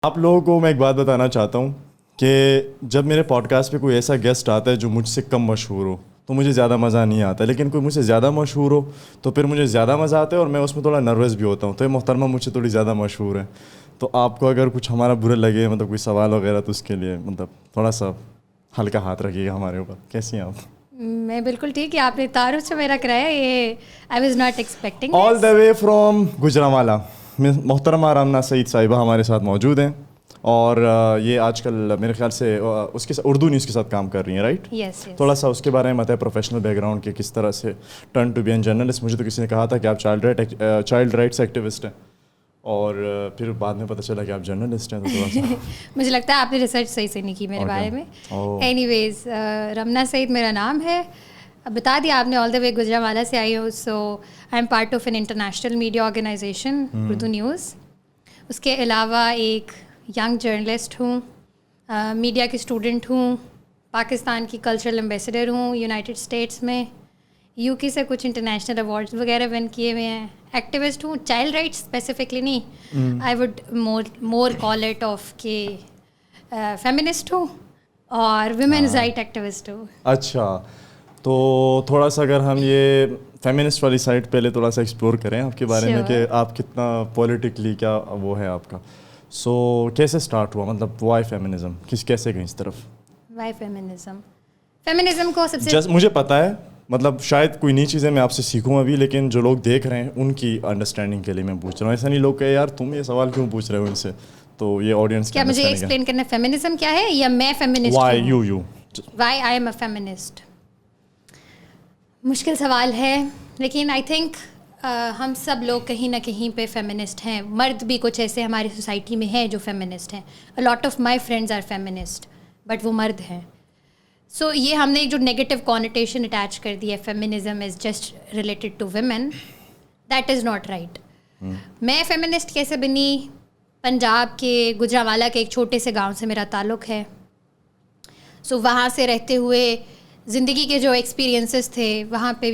آپ لوگوں کو میں ایک بات بتانا چاہتا ہوں کہ جب میرے پوڈ کاسٹ پہ کوئی ایسا گیسٹ آتا ہے جو مجھ سے کم مشہور ہو تو مجھے زیادہ مزہ نہیں آتا، لیکن کوئی مجھ سے زیادہ مشہور ہو تو پھر مجھے زیادہ مزہ آتا ہے اور میں اس میں تھوڑا نروس بھی ہوتا ہوں. تو یہ محترمہ مجھ سے تھوڑی زیادہ مشہور ہے، تو آپ کو اگر کچھ ہمارا برا لگے مطلب کوئی سوال وغیرہ تو اس کے لیے مطلب تھوڑا سا ہلکا ہاتھ رکھیے گا ہمارے اوپر. کیسی ہیں آپ؟ میں بالکل ٹھیک ہے. آپ نے تعارف سے میرا کرایا، یہ آئی was not expecting. All the way from Gujranwala محترمہ رامنا سعید صاحبہ ہمارے ساتھ موجود ہیں، اور یہ آج کل میرے خیال سے اس کے اردو نیوز کے ساتھ کام کر رہی ہیں، رائٹ؟ یس. تھوڑا سا اس کے بارے میں بتائیں، پروفیشنل بیک گراؤنڈ کے کس طرح سے turn to be an journalist. مجھے تو کسی نے کہا تھا کہ آپ چائلڈ رائٹس ایکٹیوسٹ ہیں، اور پھر بعد میں پتہ چلا کہ آپ جرنلسٹ ہیں. تو تھوڑا سا مجھے لگتا ہے آپ نے ریسرچ صحیح سے نہیں کی میرے بارے میں. اینی ویز رمنا سعید میرا نام ہے. اب بتا دیا آپ نے، آل دا وے گجرانوالہ سے آئی ہوں. So I am part of an international media organization Urdu news. اس کے علاوہ ایک ینگ جرنلسٹ ہوں، میڈیا کی اسٹوڈنٹ ہوں، پاکستان کی کلچرل ایمبیسڈر ہوں یونائٹڈ اسٹیٹس میں. یو کے سے کچھ انٹرنیشنل ایوارڈز وغیرہ ون کیے ہوئے ہیں. ایکٹیوسٹ ہوں، چائلڈ رائٹس اسپیسیفکلی نہیں، I would more call it of کہ فیمنسٹ ہوں اور ویمنز رائٹ ایکٹیوسٹ ہوں. اچھا، تو تھوڑا سا اگر ہم یہ فیمنسٹ والی سائڈ پہلے تھوڑا سا ایکسپلور کریں آپ کے بارے میں کہ آپ کتنا پولیٹیکلی کیا وہ ہے آپ کا. سو کیسے اسٹارٹ ہوا، مطلب وائی فیمنزم، کیسے گئی اس طرف؟ وائی فیمنزم کو سب سے مجھے پتہ ہے، مطلب شاید کوئی نئی چیزیں میں آپ سے سیکھوں ابھی، لیکن جو لوگ دیکھ رہے ہیں ان کی انڈرسٹینڈنگ کے لیے میں پوچھ رہا ہوں. ایسا نہیں لوگ کہ یار تم یہ سوال کیوں پوچھ رہے ہو ان سے، تو یہ آڈینس کیا مجھے ایکسپلین کرنا فیمنزم کیا ہے یا میں فیمنسٹ ہوں؟ Why I am a feminist. مشکل سوال ہے، لیکن آئی تھنک ہم سب لوگ کہیں نہ کہیں پہ فیمنسٹ ہیں. مرد بھی کچھ ایسے ہماری سوسائٹی میں ہیں جو فیمنسٹ ہیں. A lot of my friends are feminist, but وہ مرد ہیں. سو یہ ہم نے جو نیگیٹو کونوٹیشن اٹیچ کر دی ہے، feminism is just related to women, that is not right. میں فیمنسٹ کیسے بنی؟ پنجاب کے گجرانوالہ کے ایک چھوٹے سے گاؤں سے میرا تعلق ہے. سو وہاں سے رہتے ہوئے زندگی کے جو ایکسپیرینسز تھے وہاں پہ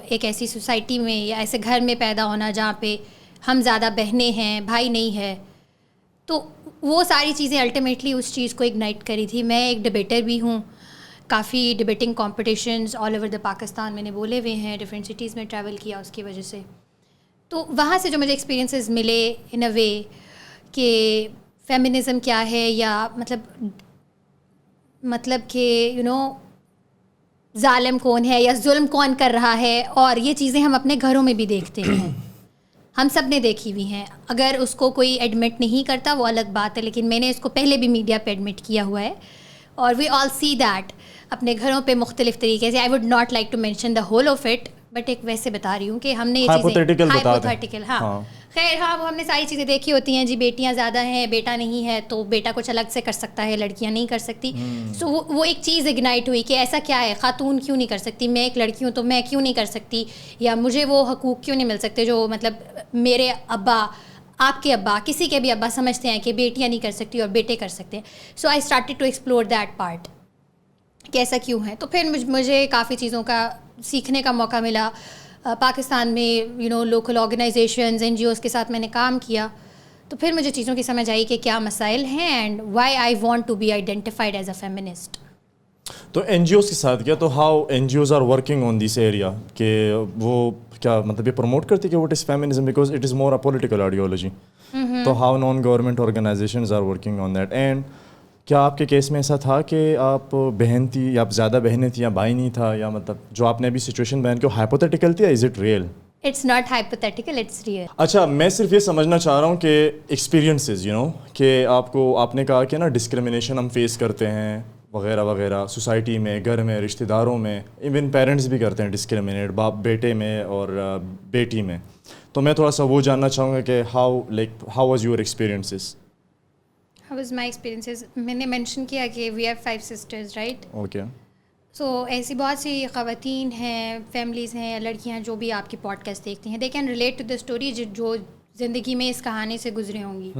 ایک ایسی سوسائٹی میں یا ایسے گھر میں پیدا ہونا جہاں پہ ہم زیادہ بہنیں ہیں، بھائی نہیں ہے، تو وہ ساری چیزیں الٹیمیٹلی اس چیز کو اگنائٹ کری تھی. میں ایک ڈبیٹر بھی ہوں، کافی debating competitions all over the Pakistan میں نے بولے ہوئے ہیں، ڈفرینٹ سٹیز میں ٹریول کیا اس کی وجہ سے. تو وہاں سے جو مجھے ایکسپیرینسز ملے ان اے وے کہ فیمنزم کیا ہے، یا مطلب کہ ظالم کون ہے یا ظلم کون کر رہا ہے. اور یہ چیزیں ہم اپنے گھروں میں بھی دیکھتے ہیں، ہم سب نے دیکھی ہوئی ہیں. اگر اس کو کوئی ایڈمٹ نہیں کرتا وہ الگ بات ہے، لیکن میں نے اس کو پہلے بھی میڈیا پہ ایڈمٹ کیا ہوا ہے، اور وی آل سی دیٹ اپنے گھروں پہ مختلف طریقے سے. I would not like to mention the whole of it, but ایک ویسے بتا رہی ہوں کہ ہم نے یہ چیزیں ہائپوتھیٹیکل، خیر ہاں وہ ہم نے ساری چیزیں دیکھی ہوتی ہیں. جی بیٹیاں زیادہ ہیں، بیٹا نہیں ہے، تو بیٹا کچھ الگ سے کر سکتا ہے، لڑکیاں نہیں کر سکتی. سو وہ ایک چیز اگنائٹ ہوئی کہ ایسا کیا ہے، خاتون کیوں نہیں کر سکتی، میں ایک لڑکی ہوں تو میں کیوں نہیں کر سکتی، یا مجھے وہ حقوق کیوں نہیں مل سکتے جو مطلب میرے ابا، آپ کے ابا، کسی کے بھی ابا سمجھتے ہیں کہ بیٹیاں نہیں کر سکتی اور بیٹے کر سکتے ہیں. So I started to explore that part کہ ایسا کیوں ہے. تو پھر مجھے کافی چیزوں کا سیکھنے کا موقع ملا. پاکستان میں local organisations, N G Os کے ساتھ میں نے کام کیا، تو پھر مجھے چیزوں کی سمجھ آئی کہ کیا مسائل ہیں and why I want to be identified as a feminist. تو این جی اوز کے ساتھ کیا، تو how N G Os are working on this area, کہ وہ کیا مطلب یہ پروموٹ کرتی کہ what is feminism, because it is more a political ideology. تو how non government organizations are working on that. And کیا آپ کے کیس میں ایسا تھا کہ آپ بہن تھی یا آپ زیادہ بہنیں تھیں یا بھائی نہیں تھا، یا مطلب جو آپ نے ابھی سچویشن بیان کی وہ ہائپوتھیٹیکل تھی یا is it real? It's not hypothetical, it's real. اچھا، میں صرف یہ سمجھنا چاہ رہا ہوں کہ ایکسپیرینسز کہ آپ نے کہا کہ نا ڈسکرمنیشن ہم فیس کرتے ہیں وغیرہ وغیرہ، سوسائٹی میں، گھر میں، رشتہ داروں میں، ایون پیرنٹس بھی کرتے ہیں ڈسکرمنیٹ، باپ بیٹے میں اور بیٹی میں. تو میں تھوڑا سا وہ جاننا چاہوں گا کہ how was your experiences? How was my experiences؟ میں نے مینشن کیا کہ we have 5 sisters, right؟ Okay. سو ایسی بہت سی خواتین ہیں، فیملیز ہیں، لڑکیاں جو بھی آپ کی پوڈ کاسٹ دیکھتی ہیں، they can relate to the story جو زندگی میں اس کہانی سے گزری ہوں گی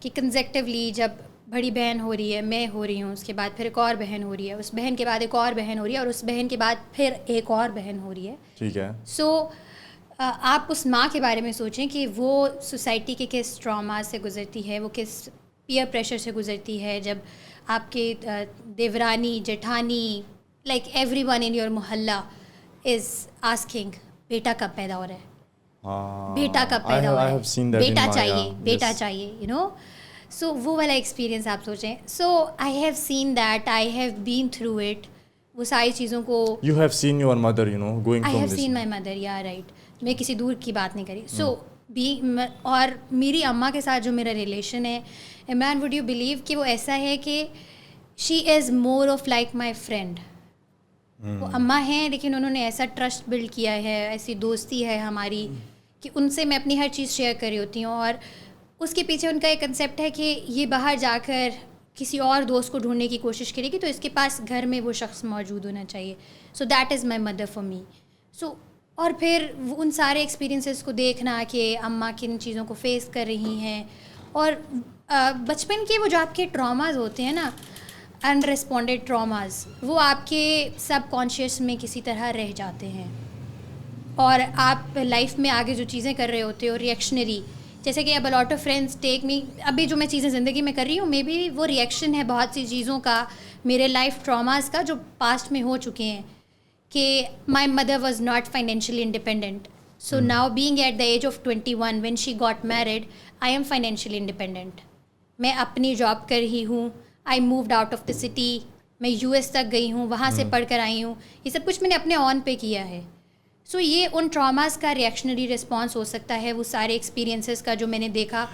کہ کنزیکٹیولی جب بڑی بہن ہو رہی ہے، میں ہو رہی ہوں، اس کے بعد پھر ایک اور بہن ہو رہی ہے، اس بہن کے بعد ایک اور بہن ہو رہی ہے، اور اس بہن کے بعد پھر ایک اور بہن ہو رہی ہے. ٹھیک ہے. سو آپ اس ماں کے بارے میں سوچیں کہ وہ سوسائٹی کے کس ٹراما سے گزرتی ہے، وہ کس پیئر پریشر سے گزرتی ہے, جب آپ کے دیورانی جیٹھانی like every one in your محلہ از آسکنگ بیٹا کب پیدا ہو رہا ہے, بیٹا کب پیدا ہو رہا ہے, بیٹا چاہیے, بیٹا چاہیے, یو نو. سو وہ والا ایکسپیرینس آپ سوچیں. So I have seen that, I have been through it. وہ ساری چیزوں کو You have seen your mother, you know, going I from have this. seen my mother, yeah right. میں کسی دور کی بات نہیں کری. سو اور میری اماں کے ساتھ جو میرا ریلیشن ہے, عمران وڈ یو بلیو کہ وہ ایسا ہے کہ she is more of like my friend. وہ اماں ہیں لیکن انہوں نے ایسا ٹرسٹ بلڈ کیا ہے, ایسی دوستی ہے ہماری کہ ان سے میں اپنی ہر چیز شیئر کر رہی ہوتی ہوں. اور اس کے پیچھے ان کا ایک کنسیپٹ ہے کہ یہ باہر جا کر کسی اور دوست کو ڈھونڈنے کی کوشش کرے گی تو اس کے پاس گھر میں وہ شخص موجود ہونا چاہیے. So that is my mother for me. So اور پھر ان سارے ایکسپیرینسز کو دیکھنا کہ اماں کن چیزوں کو فیس کر رہی ہیں, اور بچپن کے وہ جو آپ کے ٹراماز ہوتے ہیں نا, ان ریسپونڈیڈ ٹراماز, وہ آپ کے سب کانشیس میں کسی طرح رہ جاتے ہیں. اور آپ لائف میں آگے جو چیزیں کر رہے ہوتے ہو ریئیکشنری, جیسے کہ اب لاٹ آف فرینڈس ٹیک می, ابھی جو میں چیزیں زندگی میں کر رہی ہوں, مے بی وہ ریئیکشن ہے بہت سی چیزوں کا, میرے لائف ٹراماز کا جو پاسٹ میں ہو چکے ہیں. کہ my mother was not financially independent, so now being at the age of 21 when she got married, I am financially independent. میں اپنی جاب کر رہی ہوں, I moved out of the city, میں US تک گئی ہوں, وہاں سے پڑھ کر آئی ہوں. یہ سب کچھ میں نے اپنے آن پہ کیا ہے. سو یہ ان ٹراماز کا ریئیکشنری رسپانس ہو سکتا ہے, وہ سارے ایکسپیرینسز کا جو میں نے دیکھا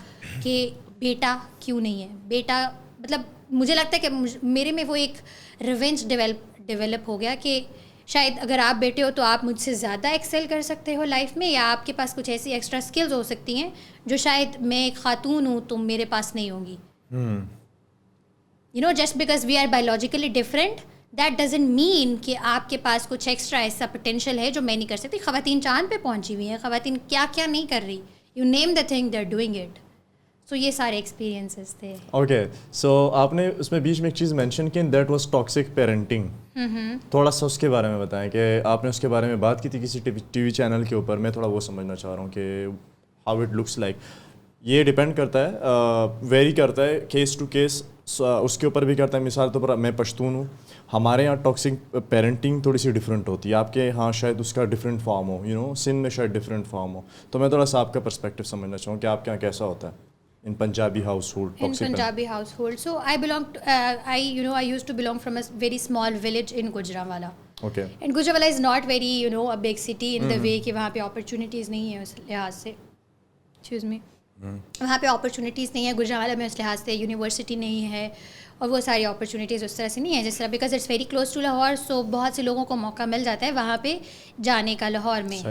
کہ بیٹا کیوں نہیں ہے. بیٹا مطلب مجھے لگتا ہے کہ میرے میں وہ ایک ریونج ڈیولپ ہو گیا کہ شاید اگر آپ بیٹے ہو تو آپ مجھ سے زیادہ ایکسیل کر سکتے ہو لائف میں, یا آپ کے پاس کچھ ایسی ایکسٹرا اسکلز ہو سکتی ہیں جو شاید میں ایک خاتون ہوں تو میرے پاس نہیں ہوں گی. You know, just because we are biologically different that doesn't mean کہ آپ کے پاس کچھ ایکسٹرا ایسا پوٹینشیل ہے جو میں نہیں کر سکتی. خواتین چاند پہ پہنچی ہوئی ہیں, خواتین کیا کیا نہیں کر رہی, you name the thing they are doing it. So یہ سارے ایکسپیرینسز تھے. اوکے, سو آپ نے اس میں بیچ میں ایک چیز مینشن کی, دیٹ واز ٹاکسک پیرنٹنگ. تھوڑا سا اس کے بارے میں بتائیں کہ آپ نے اس کے بارے میں بات کی تھی کسی ٹی وی چینل کے اوپر. میں تھوڑا وہ سمجھنا چاہ رہا ہوں کہ ہاؤ اٹ لکس لائک. یہ ڈپینڈ کرتا ہے, ویری کرتا ہے کیس ٹو کیس, اس کے اوپر بھی کرتا ہے. مثال طور پر میں پشتون ہوں, ہمارے یہاں ٹاکسک پیرنٹنگ تھوڑی سی ڈفرینٹ ہوتی ہے, آپ کے ہاں شاید اس کا ڈفرینٹ فارم ہو, یو نو, سندھ میں شاید ڈفرینٹ فارم ہو. تو میں تھوڑا سا آپ کا پرسپیکٹیو سمجھنا چاہوں کہ آپ کے یہاں کیسا ہوتا ہے in Punjabi household. In Punjabi household. So I belong to, I used to belong from a very small village in Gujranwala. Okay. And Gujranwala is not very, a big city in the way کہ وہاں پہ opportunities نہیں ہیں اس لحاظ سے. Excuse me. وہاں پہ opportunities نہیں ہے گجرانوالہ میں اس لحاظ سے, یونیورسٹی نہیں ہے, اور وہ ساری opportunities اس طرح سے نہیں ہیں جس طرح, because it's very close to Lahore. So بہت سے لوگوں کو موقع مل جاتا ہے وہاں پہ جانے کا لاہور میں.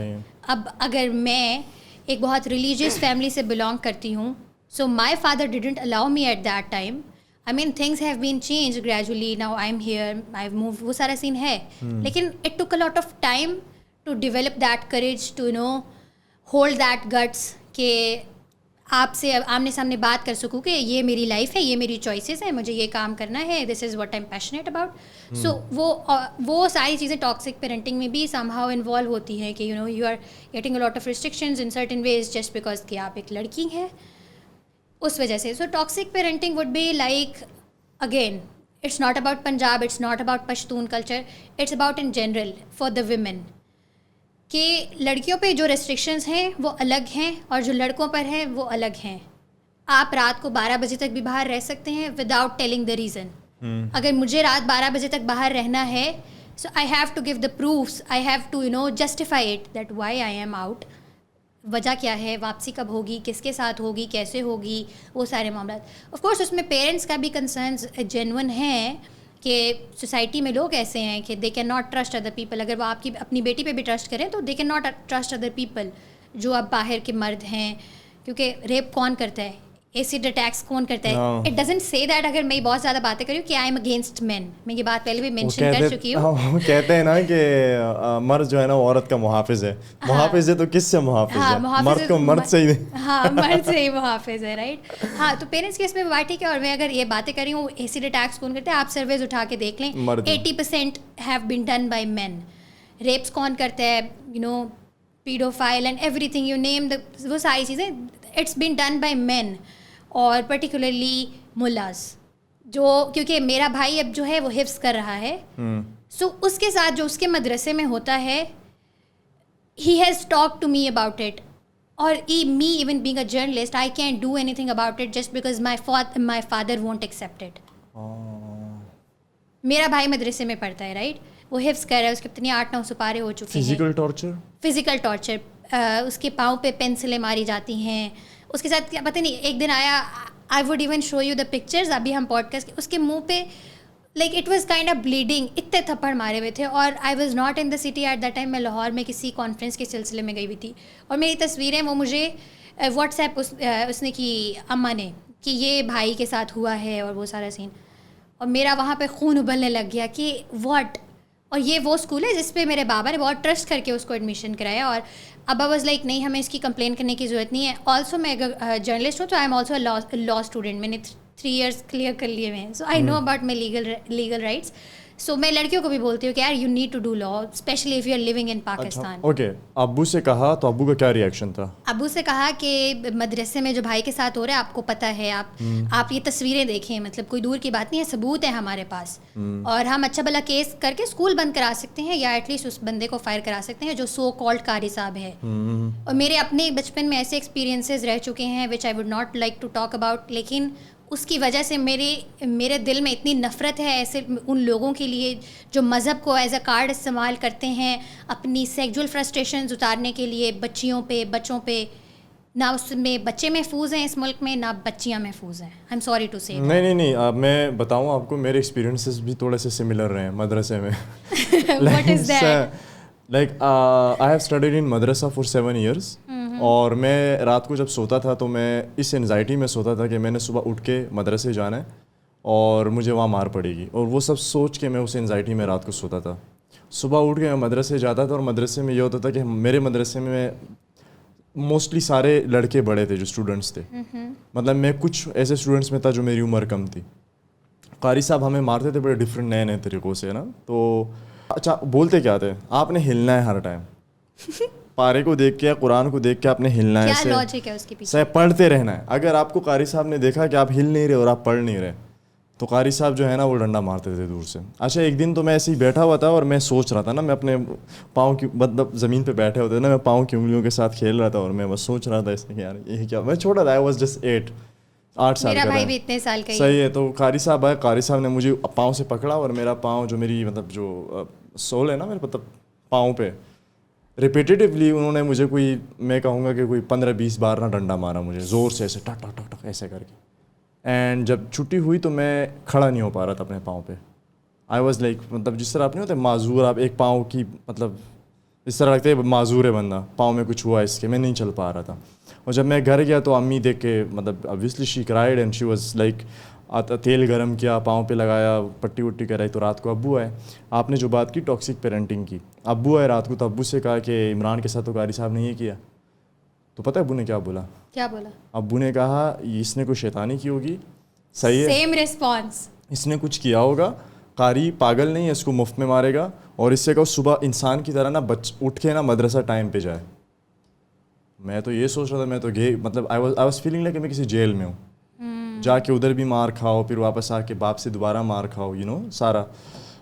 اب اگر میں ایک بہت ریلیجیس فیملی سے بلانگ کرتی ہوں, so my father didn't allow me at that time. I mean things have been changed gradually, now I'm here, I've moved, وہ سارا سین ہے. لیکن it took a lot of time to develop that courage to hold that guts کہ آپ سے آمنے سامنے بات کر سکوں کہ یہ میری لائف ہے, یہ میری چوائسیز ہیں, مجھے یہ کام کرنا ہے, this is what I am passionate about. So وہ ساری چیزیں ٹاکسک پیرنٹنگ میں بھی سم ہاؤ انوالو ہوتی ہیں کہ you are getting a lot of restrictions in certain ways just because کہ آپ ایک لڑکی ہیں, اس وجہ سے. So toxic parenting would be like, again it's not about Punjab, it's not about Pashtun culture, it's about in general for the women, کہ لڑکیوں پہ جو ریسٹرکشنز ہیں وہ الگ ہیں اور جو لڑکوں پر ہیں وہ الگ ہیں. آپ رات کو 12 بجے تک بھی باہر رہ سکتے ہیں وداؤٹ ٹیلنگ دا ریزن. اگر مجھے رات 12 بجے تک باہر رہنا ہے, so I have to give the proofs, I have to justify it that why I am out, وجہ کیا ہے, واپسی کب ہوگی, کس کے ساتھ ہوگی, کیسے ہوگی, وہ سارے معاملات. آف کورس اس میں پیرنٹس کا بھی کنسرنز جینون ہیں کہ سوسائٹی میں لوگ ایسے ہیں کہ they can not trust other people. اگر وہ آپ کی اپنی بیٹی پہ بھی ٹرسٹ کریں تو they can not trust other people جو اب باہر کے مرد ہیں, کیونکہ ریپ کون کرتا ہے, ایسڈ اٹیکس کون کرتا ہے. اٹ ڈزنٹ سے دیٹ, اگر میں بہت زیادہ باتیں کری ہوں کہ آئی ایم اگینسٹ مین, میں یہ بات پہلے بھی مینشن کر چکی ہوں. کہتے ہیں نا کہ مرد جو ہے نا وہ عورت کا محافظ ہے. محافظ ہے تو کس سے محافظ ہے, مرد کو مرد سے ہی. ہاں, مرد سے ہی محافظ ہے, رائٹ. ہاں, تو پیرنٹس کی اس میں بات ٹھیک ہے. اور میں اگر یہ باتیں کر رہی ہوں ایسڈ اٹیکس کون کرتے ہیں, آپ سرویز اٹھا کے دیکھ لیں, 80% have been done by men. Rapes کون کرتا ہے, pedophile and everything you name, وہ ساری چیزیں it's been done by men. اور پرٹیکولرلی ملاز جو, کیونکہ میرا بھائی اب جو ہے وہ حفظ کر رہا ہے, سو اس کے ساتھ جو اس کے مدرسے میں ہوتا ہے, he has talked to me about it. اور me even being a journalist, I can't do anything about it just because my father won't accept it. میرا بھائی مدرسے میں پڑھتا ہے, رائٹ, وہ حفظ کر رہا ہے, اس کے اتنی 8-9 سپارے ہو چکے ہیں. فزیکل ٹارچر, اس کے پاؤں پہ پینسلیں ماری جاتی ہیں, اس کے ساتھ کیا پتہ نہیں. ایک دن آیا, I would even show you the pictures, ابھی ہم پوڈ کاسٹ, اس کے منہ پہ like it was kind of bleeding, اتنے تھپڑ مارے ہوئے تھے. اور I was not in the city at that time, میں لاہور میں کسی کانفرنس کے سلسلے میں گئی ہوئی تھی, اور میری تصویریں وہ مجھے واٹس ایپ اس نے کی اماں نے, کہ یہ بھائی کے ساتھ ہوا ہے اور وہ سارا سین, اور میرا وہاں پہ خون ابلنے لگ گیا کہ واٹ. اور یہ وہ اسکول ہے جس پہ میرے بابا نے بہت ٹرسٹ کر کے اس کو ایڈمیشن کرایا, اور ابا واز لائک نہیں, ہمیں اس کی کمپلین کرنے کی ضرورت نہیں ہے. آلسو میں جرنلسٹ ہوں, تو I am also law student, میں نے 3 ایئرس کلیئر کر لیے ہوئے ہیں, so I know about my legal rights. So میں لڑکیوں کو بھی بولتی ہوں کہ یار you need to do law, especially if you are living in Pakistan. Okay, ابو سے کہا تو ابو کا کیا ریئیکشن تھا؟ ابو سے کہا کہ مدرسے میں جو بھائی کے ساتھ ہو رہا ہے آپ کو پتہ ہے, آپ یہ تصویریں دیکھیں, مطلب کوئی دور کی بات نہیں ہے, ثبوت ہے ہمارے پاس, اور ہم اچھا بھلا کیس کر کے اسکول بند کرا سکتے ہیں, یا ایٹ لیسٹ اس بندے کو فائر کرا سکتے ہیں جو سو کالڈ قاری صاحب ہے. اور میرے اپنے بچپن میں ایسے ایکسپیرینسز رہ چکے ہیں which I would not like to talk about, لیکن اس کی وجہ سے میرے دل میں اتنی نفرت ہے ایسے ان لوگوں کے لیے جو مذہب کو ایز اے کارڈ استعمال کرتے ہیں اپنی سیکجول فرسٹریشنز اتارنے کے لیے بچیوں پہ, بچوں پہ. نہ اس میں بچے محفوظ ہیں اس ملک میں, نہ بچیاں محفوظ ہیں. آئی ایم سوری ٹو سے. نہیں, میں بتاؤں آپ کو, میرے ایکسپیرینسز بھی تھوڑے سے سملر رہے ہیں مدرسے میں. What is that? Like I have studied in مدرسہ فار 7 ایئرس, اور میں رات کو جب سوتا تھا تو میں اس انزائٹی میں سوتا تھا کہ میں نے صبح اٹھ کے مدرسے جانا ہے اور مجھے وہاں مار پڑے گی, اور وہ سب سوچ کے میں اس انزائٹی میں رات کو سوتا تھا. صبح اٹھ کے میں مدرسے جاتا تھا, اور مدرسے میں یہ ہوتا تھا کہ میرے مدرسے میں موسٹلی سارے لڑکے بڑے تھے جو اسٹوڈنٹس تھے, مطلب میں کچھ ایسے اسٹوڈنٹس میں تھا جو میری عمر کم تھی. قاری صاحب ہمیں مارتے تھے بڑے ڈفرینٹ نئے طریقوں سے نا. تو اچھا بولتے کیا تھے, آپ نے ہلنا ہے ہر ٹائم, پارے کو دیکھ کے, قرآن کو دیکھ کے آپ نے ہلنا ہے, کیا لاجک ہے اس کے پیچھے, پڑھتے رہنا ہے. اگر آپ کو قاری صاحب نے دیکھا کہ آپ ہل نہیں رہے اور آپ پڑھ نہیں رہے تو قاری صاحب جو ہے نا وہ ڈنڈا مارتے تھے دور سے. اچھا ایک دن تو میں ایسے ہی بیٹھا ہوا تھا اور میں سوچ رہا تھا نا, میں اپنے پاؤں کی مطلب زمین پہ بیٹھے ہوتے نا, میں پاؤں کی انگلیوں کے ساتھ کھیل رہا تھا, اور میں بس سوچ رہا تھا اس میں یار یہ کیا, میں چھوٹا تھا, آئی واز جسٹ 8 سال کا. میرا بھائی بھی اتنے سال کا ہی. صحیح ہے. تو قاری صاحب آئے, قاری صاحب نے مجھے پاؤں سے پکڑا, اور میرا پاؤں جو میری مطلب جو سول ہے نا میرے مطلب پاؤں پہ, ریپیٹیٹیولی انہوں نے مجھے کوئی, میں کہوں گا کہ کوئی 15-20 بار نا ڈنڈا مارا مجھے زور سے, ایسے ٹک ٹک ٹک ٹک ایسے کر کے. اینڈ جب چھٹی ہوئی تو میں کھڑا نہیں ہو پا رہا تھا اپنے پاؤں پہ. آئی واز لائک مطلب جس طرح آپ نہیں ہوتے معذور, آپ ایک پاؤں کی مطلب اس طرح لگتا ہے معذور ہے بندہ, پاؤں میں کچھ ہوا اس کے, میں نہیں چل پا رہا تھا. اور جب میں گھر گیا تو امی دیکھ کے مطلب obviously she cried and she was like تیل گرم کیا, پاؤں پہ لگایا, پٹی وٹی کرائی. تو رات کو ابو آئے, آپ نے جو بات کی ٹاکسک پیرنٹنگ کی, ابو آئے رات کو, تو ابو سے کہا کہ عمران کے ساتھ تو قاری صاحب نے یہ کیا. تو پتہ ہے ابو نے کیا بولا؟ کیا بولا؟ ابو نے کہا اس نے کوئی شیطانی کی ہوگی. صحیح ہے, سیم ریسپانس, اس نے کچھ کیا ہوگا, قاری پاگل نہیں ہے, اس کو مفت میں مارے گا. اور اس سے کہو صبح انسان کی طرح نا اٹھ کے نا مدرسہ ٹائم پہ جائے. میں تو یہ سوچ رہا تھا, میں تو گئے مطلب آئی واز فیلنگ لائک کہ میں کسی جیل میں ہوں, جا کے ادھر بھی مار کھاؤ, پھر واپس آ کے باپ سے دوبارہ مار کھاؤ, یو نو سارا.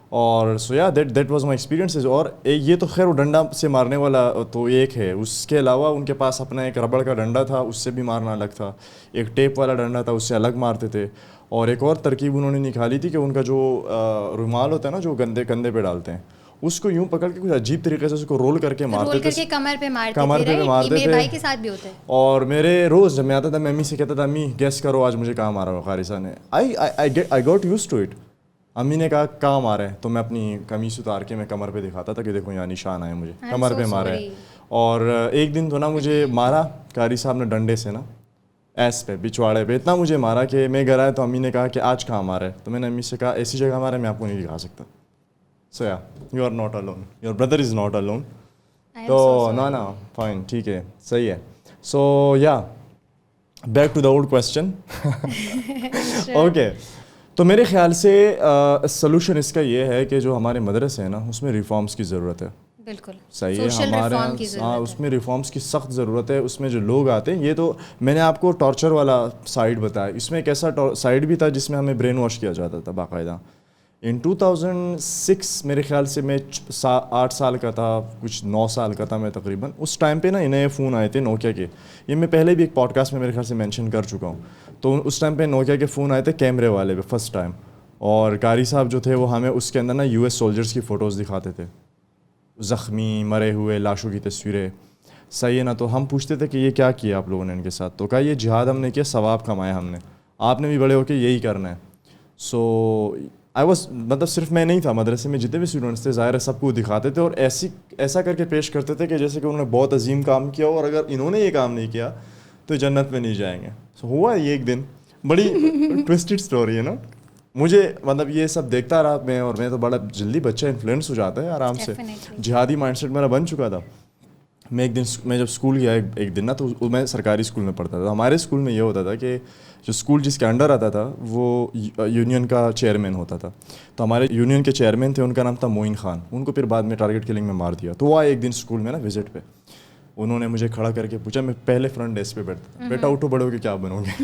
اور سو یا دیٹ واز مائی ایکسپیرینسز. اور یہ تو خیر وہ ڈنڈا سے مارنے والا تو ایک ہے, اس کے علاوہ ان کے پاس اپنا ایک ربڑ کا ڈنڈا تھا, اس سے بھی مارنا الگ تھا. ایک ٹیپ والا ڈنڈا تھا, اس سے الگ مارتے تھے. اور ایک اور ترکیب انہوں نے نکالی تھی کہ ان کا جو رومال ہوتا ہے نا جو گندے کندھے پہ ڈالتے ہیں, اس کو یوں پکڑ کے کچھ عجیب طریقے سے اس کو رول کر کے مارتے تھے, کمر پہ مارتے تھے. میرے بھائی کے ساتھ بھی ہوتا ہے. اور میرے روز جب میں آتا تھا میں امی سے کہتا تھا, امی گیس کرو آج مجھے کہاں مارا ہوا قاری صاحب نے. I got used to it. امی نے کہا کہاں مارا ہے, تو میں اپنی قمیص اتار کے میں کمر پہ دکھاتا تھا کہ دیکھو یہاں نشان آئے مجھے, کمر پہ مارا ہے. اور ایک دن تو نا مجھے مارا قاری صاحب نے ڈنڈے سے نا, ایس پہ بچواڑے پہ اتنا مجھے مارا کہ میں گھر آیا تو امی نے کہا کہ آج کہاں مارا ہے. تو میں نے امی سے کہا ایسی جگہ مارا ہے میں آپ کو نہیں دکھا سکتا. So yeah, you are not alone. Your brother is not alone. So no, fine, ٹھیک ہے, صحیح ہے. So yeah, back to the old question. Okay. تو میرے خیال سے سلوشن اس کا یہ ہے کہ جو ہمارے مدرسے ہیں نا اس میں ریفارمس کی ضرورت ہے. بالکل صحیح ہے. ہمارے ہاں اس میں ریفارمس کی سخت ضرورت ہے. اس میں جو لوگ آتے ہیں, یہ تو میں نے آپ کو ٹارچر والا سائڈ بتایا, اس میں ایک ایسا سائڈ بھی تھا جس میں ہمیں برین واش کیا جاتا تھا باقاعدہ. ان 2006 میرے خیال سے میں 8 سال کا تھا, کچھ 9 سال کا تھا میں تقریباً. اس ٹائم پہ نا نئے فون آئے تھے نوکیا کے, یہ میں پہلے بھی ایک پوڈ کاسٹ میں میرے خیال سے مینشن کر چکا ہوں. تو اس ٹائم پہ نوکیا کے فون آئے تھے کیمرے والے پہ فرسٹ ٹائم, اور قاری صاحب جو تھے وہ ہمیں اس کے اندر نا US سولجرس کی فوٹوز دکھاتے تھے, زخمی مرے ہوئے لاشوں کی تصویریں. صحیح ہے نا. تو ہم پوچھتے تھے کہ یہ کیا کیا آپ لوگوں نے ان کے ساتھ؟ تو کہا یہ جہاد ہم نے کیا, ثواب کمایا ہم نے, آپ نے بھی بڑے ہو کے یہی کرنا ہے. سو آئی واز, مطلب صرف میں نہیں تھا, مدرسے میں جتنے بھی اسٹوڈنٹس تھے ظاہر ہے سب کو دکھاتے تھے, اور ایسا کر کے پیش کرتے تھے کہ جیسے کہ انہوں نے بہت عظیم کام کیا ہو, اور اگر انہوں نے یہ کام نہیں کیا تو جنت میں نہیں جائیں گے. سو ہوا یہ ایک دن, بڑی ٹوسٹڈ اسٹوری ہے نا. مجھے مطلب یہ سب دیکھتا رہا میں, اور میں تو بڑا جلدی بچہ انفلوئنس ہو جاتا ہے آرام سے, جہادی مائنڈ سیٹ میرا بن چکا تھا. میں ایک دن میں جب اسکول گیا ایک دن نا, تو میں سرکاری اسکول میں پڑھتا تھا. ہمارے اسکول میں یہ ہوتا تھا کہ جو اسکول جس کے انڈر آتا تھا وہ یونین کا چیئرمین ہوتا تھا. تو ہمارے یونین کے چیئرمین تھے, ان کا نام تھا معین خان. ان کو پھر بعد میں ٹارگیٹ کلنگ میں مار دیا. تو وہ آئے ایک دن اسکول میں نا وزٹ پہ, انہوں نے مجھے کھڑا کر کے پوچھا, میں پہلے فرنٹ ڈیسک پہ بیٹھتا تھا, بیٹا اٹھو بڑے ہو کے کیا بنو گے؟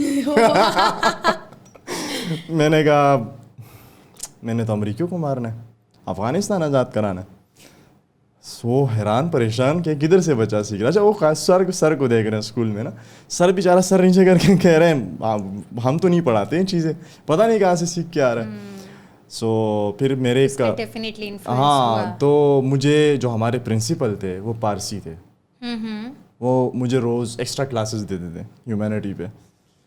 میں نے کہا میں نے تو امریکیوں کو مارنا ہے, افغانستان آزاد کرانا ہے. سو حیران پریشان کہ کدھر سے بچہ سیکھ رہا. اچھا وہ خاص سر کو دیکھ رہے ہیں اسکول میں نا, سر بیچارہ سر نیچے کر کے کہہ رہے ہیں ہم تو نہیں پڑھاتے ہیں چیزیں, پتہ نہیں کہاں سے سیکھ کے آ رہا ہے. سو پھر میرے ایک ہاں, تو مجھے جو ہمارے پرنسپل تھے وہ پارسی تھے, وہ مجھے روز ایکسٹرا کلاسز دیتے تھے ہیومینٹی پہ,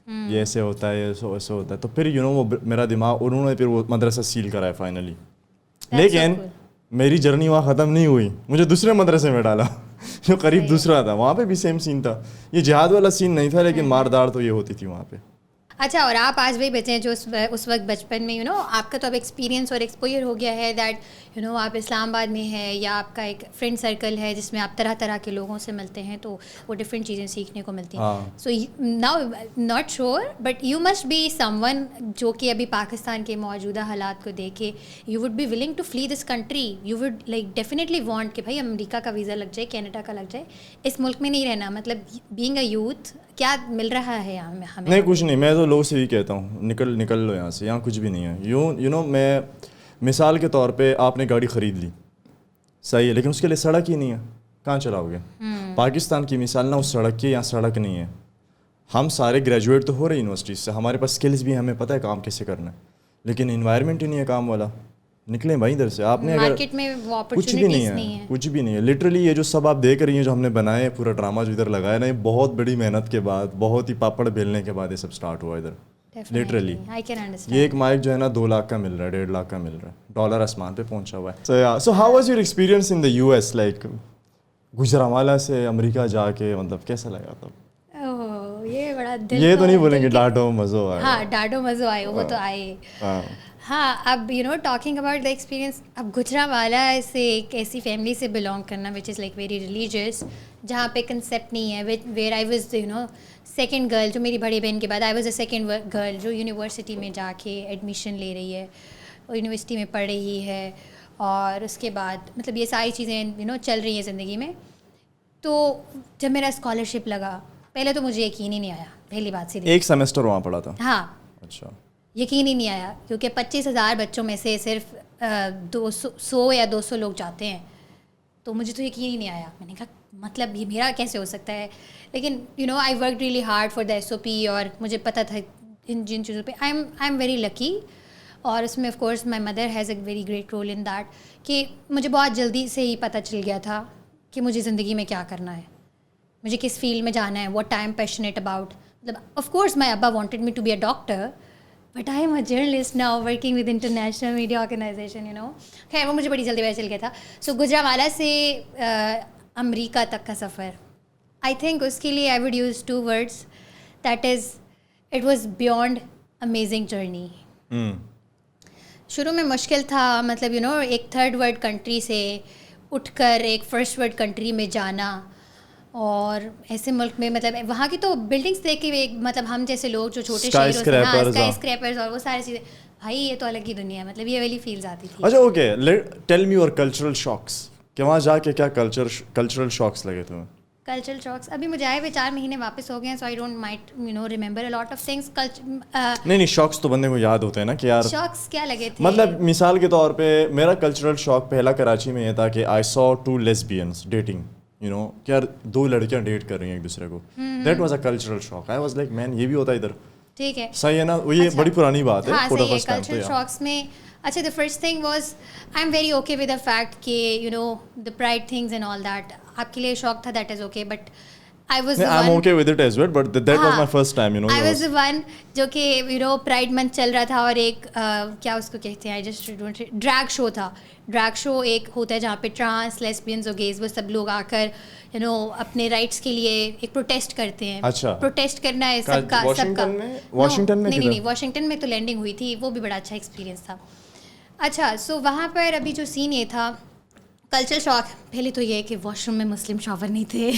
یہ ایسے ہوتا ہے ایسے ہوتا ہے. تو پھر وہ میرا دماغ, انہوں نے پھر وہ مدرسہ سیل کرایا فائنلی. لیکن میری جرنی وہاں ختم نہیں ہوئی, مجھے دوسرے مدرسے میں ڈالا جو قریب دوسرا تھا. وہاں پہ بھی سیم سین تھا, یہ جہاد والا سین نہیں تھا, لیکن مار داڑ تو یہ ہوتی تھی وہاں پہ. اچھا, اور آپ آج بھی بچے ہیں جو اس وقت بچپن میں آپ کا تو اب ایکسپیرینس اور ایکسپوئر ہو گیا ہے دیٹ آپ اسلام آباد میں ہے, یا آپ کا ایک فرینڈ سرکل ہے جس میں آپ طرح طرح کے لوگوں سے ملتے ہیں, تو وہ ڈفرینٹ چیزیں سیکھنے کو ملتی ہیں. So now not sure but you must be someone جو کہ ابھی پاکستان کے موجودہ حالات کو دیکھے, you would be willing to flee this country, you would like definitely want کہ بھائی امریکہ کا ویزا لگ جائے, کینیڈا کا لگ جائے, اس ملک میں نہیں رہنا. مطلب بینگ اے یوتھ کیا مل رہا ہے ہمیں؟ نہیں کچھ نہیں, میں تو لوگوں سے بھی کہتا ہوں نکل لو یہاں سے, یہاں کچھ بھی نہیں ہے. یو نو میں مثال کے طور پہ آپ نے گاڑی خرید لی, صحیح ہے, لیکن اس کے لیے سڑک ہی نہیں ہے, کہاں چلاؤ گے؟ پاکستان کی مثال نہ اس سڑک کی, یہاں سڑک نہیں ہے. ہم سارے گریجویٹ تو ہو رہے یونیورسٹیز سے, ہمارے پاس اسکلز بھی ہیں, ہمیں پتہ ہے کام کیسے کرنا ہے, لیکن انوائرمنٹ ہی نہیں ہے کام والا. نکلیں بھائی ادھر سے. آپ نے اگر کچھ بھی نہیں ہے, کچھ بھی نہیں ہے لٹرلی. یہ جو سب آپ دیکھ رہی ہیں جو ہم نے بنائے, پورا ڈرامہ جو ادھر لگایا نا, یہ بہت بڑی محنت کے بعد, بہت ہی پاپڑ بیلنے کے بعد یہ سب اسٹارٹ ہوا ادھر. لٹرلی یہ ایک مائک جو ہے نا 2 لاکھ کا مل رہا ہے, 1.5 لاکھ کا مل رہا ہے, ڈالر آسمان پہ پہنچا ہوا ہے. So how was your experience in the US, like Gujranwala سے امریکہ جا کے, مطلب کیسا لگا تھا؟ یہ بڑا یہ تو نہیں بولیں گے ڈاڈو مزو آئے. ہاں ڈاڈو مزو آئے, وہ تو آئے. ہاں, اب ٹاکنگ اباؤٹ دا ایکسپیرینس, اب گجرانوالہ سے ایک ایسی فیملی سے بلانگ کرنا وچ از لائک ویری ریلیجیس, جہاں پہ کنسیپٹ نہیں ہے, where I was second girl, جو میری بڑی بہن کے بعد I was a second girl جو یونیورسٹی میں جا کے ایڈمیشن لے رہی ہے, اور یونیورسٹی میں پڑھ رہی ہے, اور اس کے بعد مطلب یہ ساری چیزیں چل رہی ہیں زندگی میں. تو جب میرا اسکالرشپ لگا, پہلے تو مجھے یقین ہی نہیں آیا, پہلی بات سیدھی. ایک سیمسٹر وہاں پڑھا تھا؟ ہاں. اچھا. یقین ہی نہیں آیا, کیونکہ 25,000 بچوں میں سے صرف 100 یا 200 لوگ جاتے ہیں, تو مجھے تو یقین ہی نہیں آیا. میں نے کہا مطلب یہ میرا کیسے ہو سکتا ہے, لیکن I work really hard for the SOP, اور مجھے پتہ تھا جن چیزوں پہ آئی ایم ویری لکی. اور اس میں of course my mother has a very great role in that, کہ مجھے بہت جلدی سے ہی پتہ چل گیا تھا کہ مجھے زندگی میں کیا کرنا ہے, مجھے کس فیلڈ میں جانا ہے, what I am passionate about. مطلب آف کورس مائی ابا wanted me to be a doctor, but I am a journalist now working with international media organisation. خیر وہ مجھے بڑی جلدی پتہ چل گیا تھا. سو گجرانوالہ سے امریکہ تک کا سفر, آئی تھنک اس کے لیے I would use 2 words, that is it was beyond amazing journey. شروع میں مشکل تھا, مطلب ایک 3rd world کنٹری سے اٹھ کر ایک 1st world کنٹری میں جانا, اور ایسے ملک میں مطلب وہاں کی تو بلڈنگس دیکھ کے مطلب ہم جیسے لوگ جو چھوٹے شہروں سے, اسکائی اسکریپرز اور وہ ساری چیزیں, بھائی یہ تو الگ ہی دنیا ہے, مطلب یہ والی فیلز آتی تھی. اچھا okay, tell me your cultural shocks. کہ وہاں جا کے کیا کلچرل شاکس لگے تمہیں؟ کلچرل شاکس ابھی مجھے آئے ہوئے 4 مہینے واپس ہو گئے ہیں, so I don't might remember a lot of things. نہیں شاکس تو بندے کو یاد ہوتے ہیں نا کہ یار شاکس کیا لگے تھے. مطلب مثال کے طور پہ میرا کلچرل شاک پہلا کراچی میں یہ تھا کہ آئی سو 2 لیسبینس ڈیٹنگ, یو نو کہ یار 2 لڑکیاں ڈیٹ کر رہی ہیں ایک دوسرے کو. That was a cultural shock. I was like man یہ بھی ہوتا ہے ادھر. ٹھیک ہے, صحیح ہے نا, وہ یہ بڑی پرانی بات ہے. ہاں صحیح ہے. کلچرل شاکس میں اچھا the first thing was I'm very okay with the fact کہ you know the pride things and all that آپ کے لیے شوق تھا, that is okay, but I was the one. I'm okay with it as well, but that was my first time, you know. I was the one جو کہ you know pride month چل رہا تھا اور ایک کیا اس کو کہتے ہیں, I just don't drag show تھا. drag show ایک ہوتا ہے جہاں پہ ٹرانس, لیسبینز اور گیز وہ سب لوگ آ کر you know اپنے رائٹس کے لیے ایک پروٹیسٹ کرتے ہیں. اچھا, پروٹیسٹ کرنا ہے سب کا. واشنگٹن میں نہیں واشنگٹن میں تو لینڈنگ ہوئی تھی, وہ بھی بڑا اچھا ایکسپیرینس تھا. اچھا سو وہاں پر ابھی جو سین یہ تھا کلچر شاک, پہلے تو یہ کہ واش روم میں مسلم شاور نہیں تھے.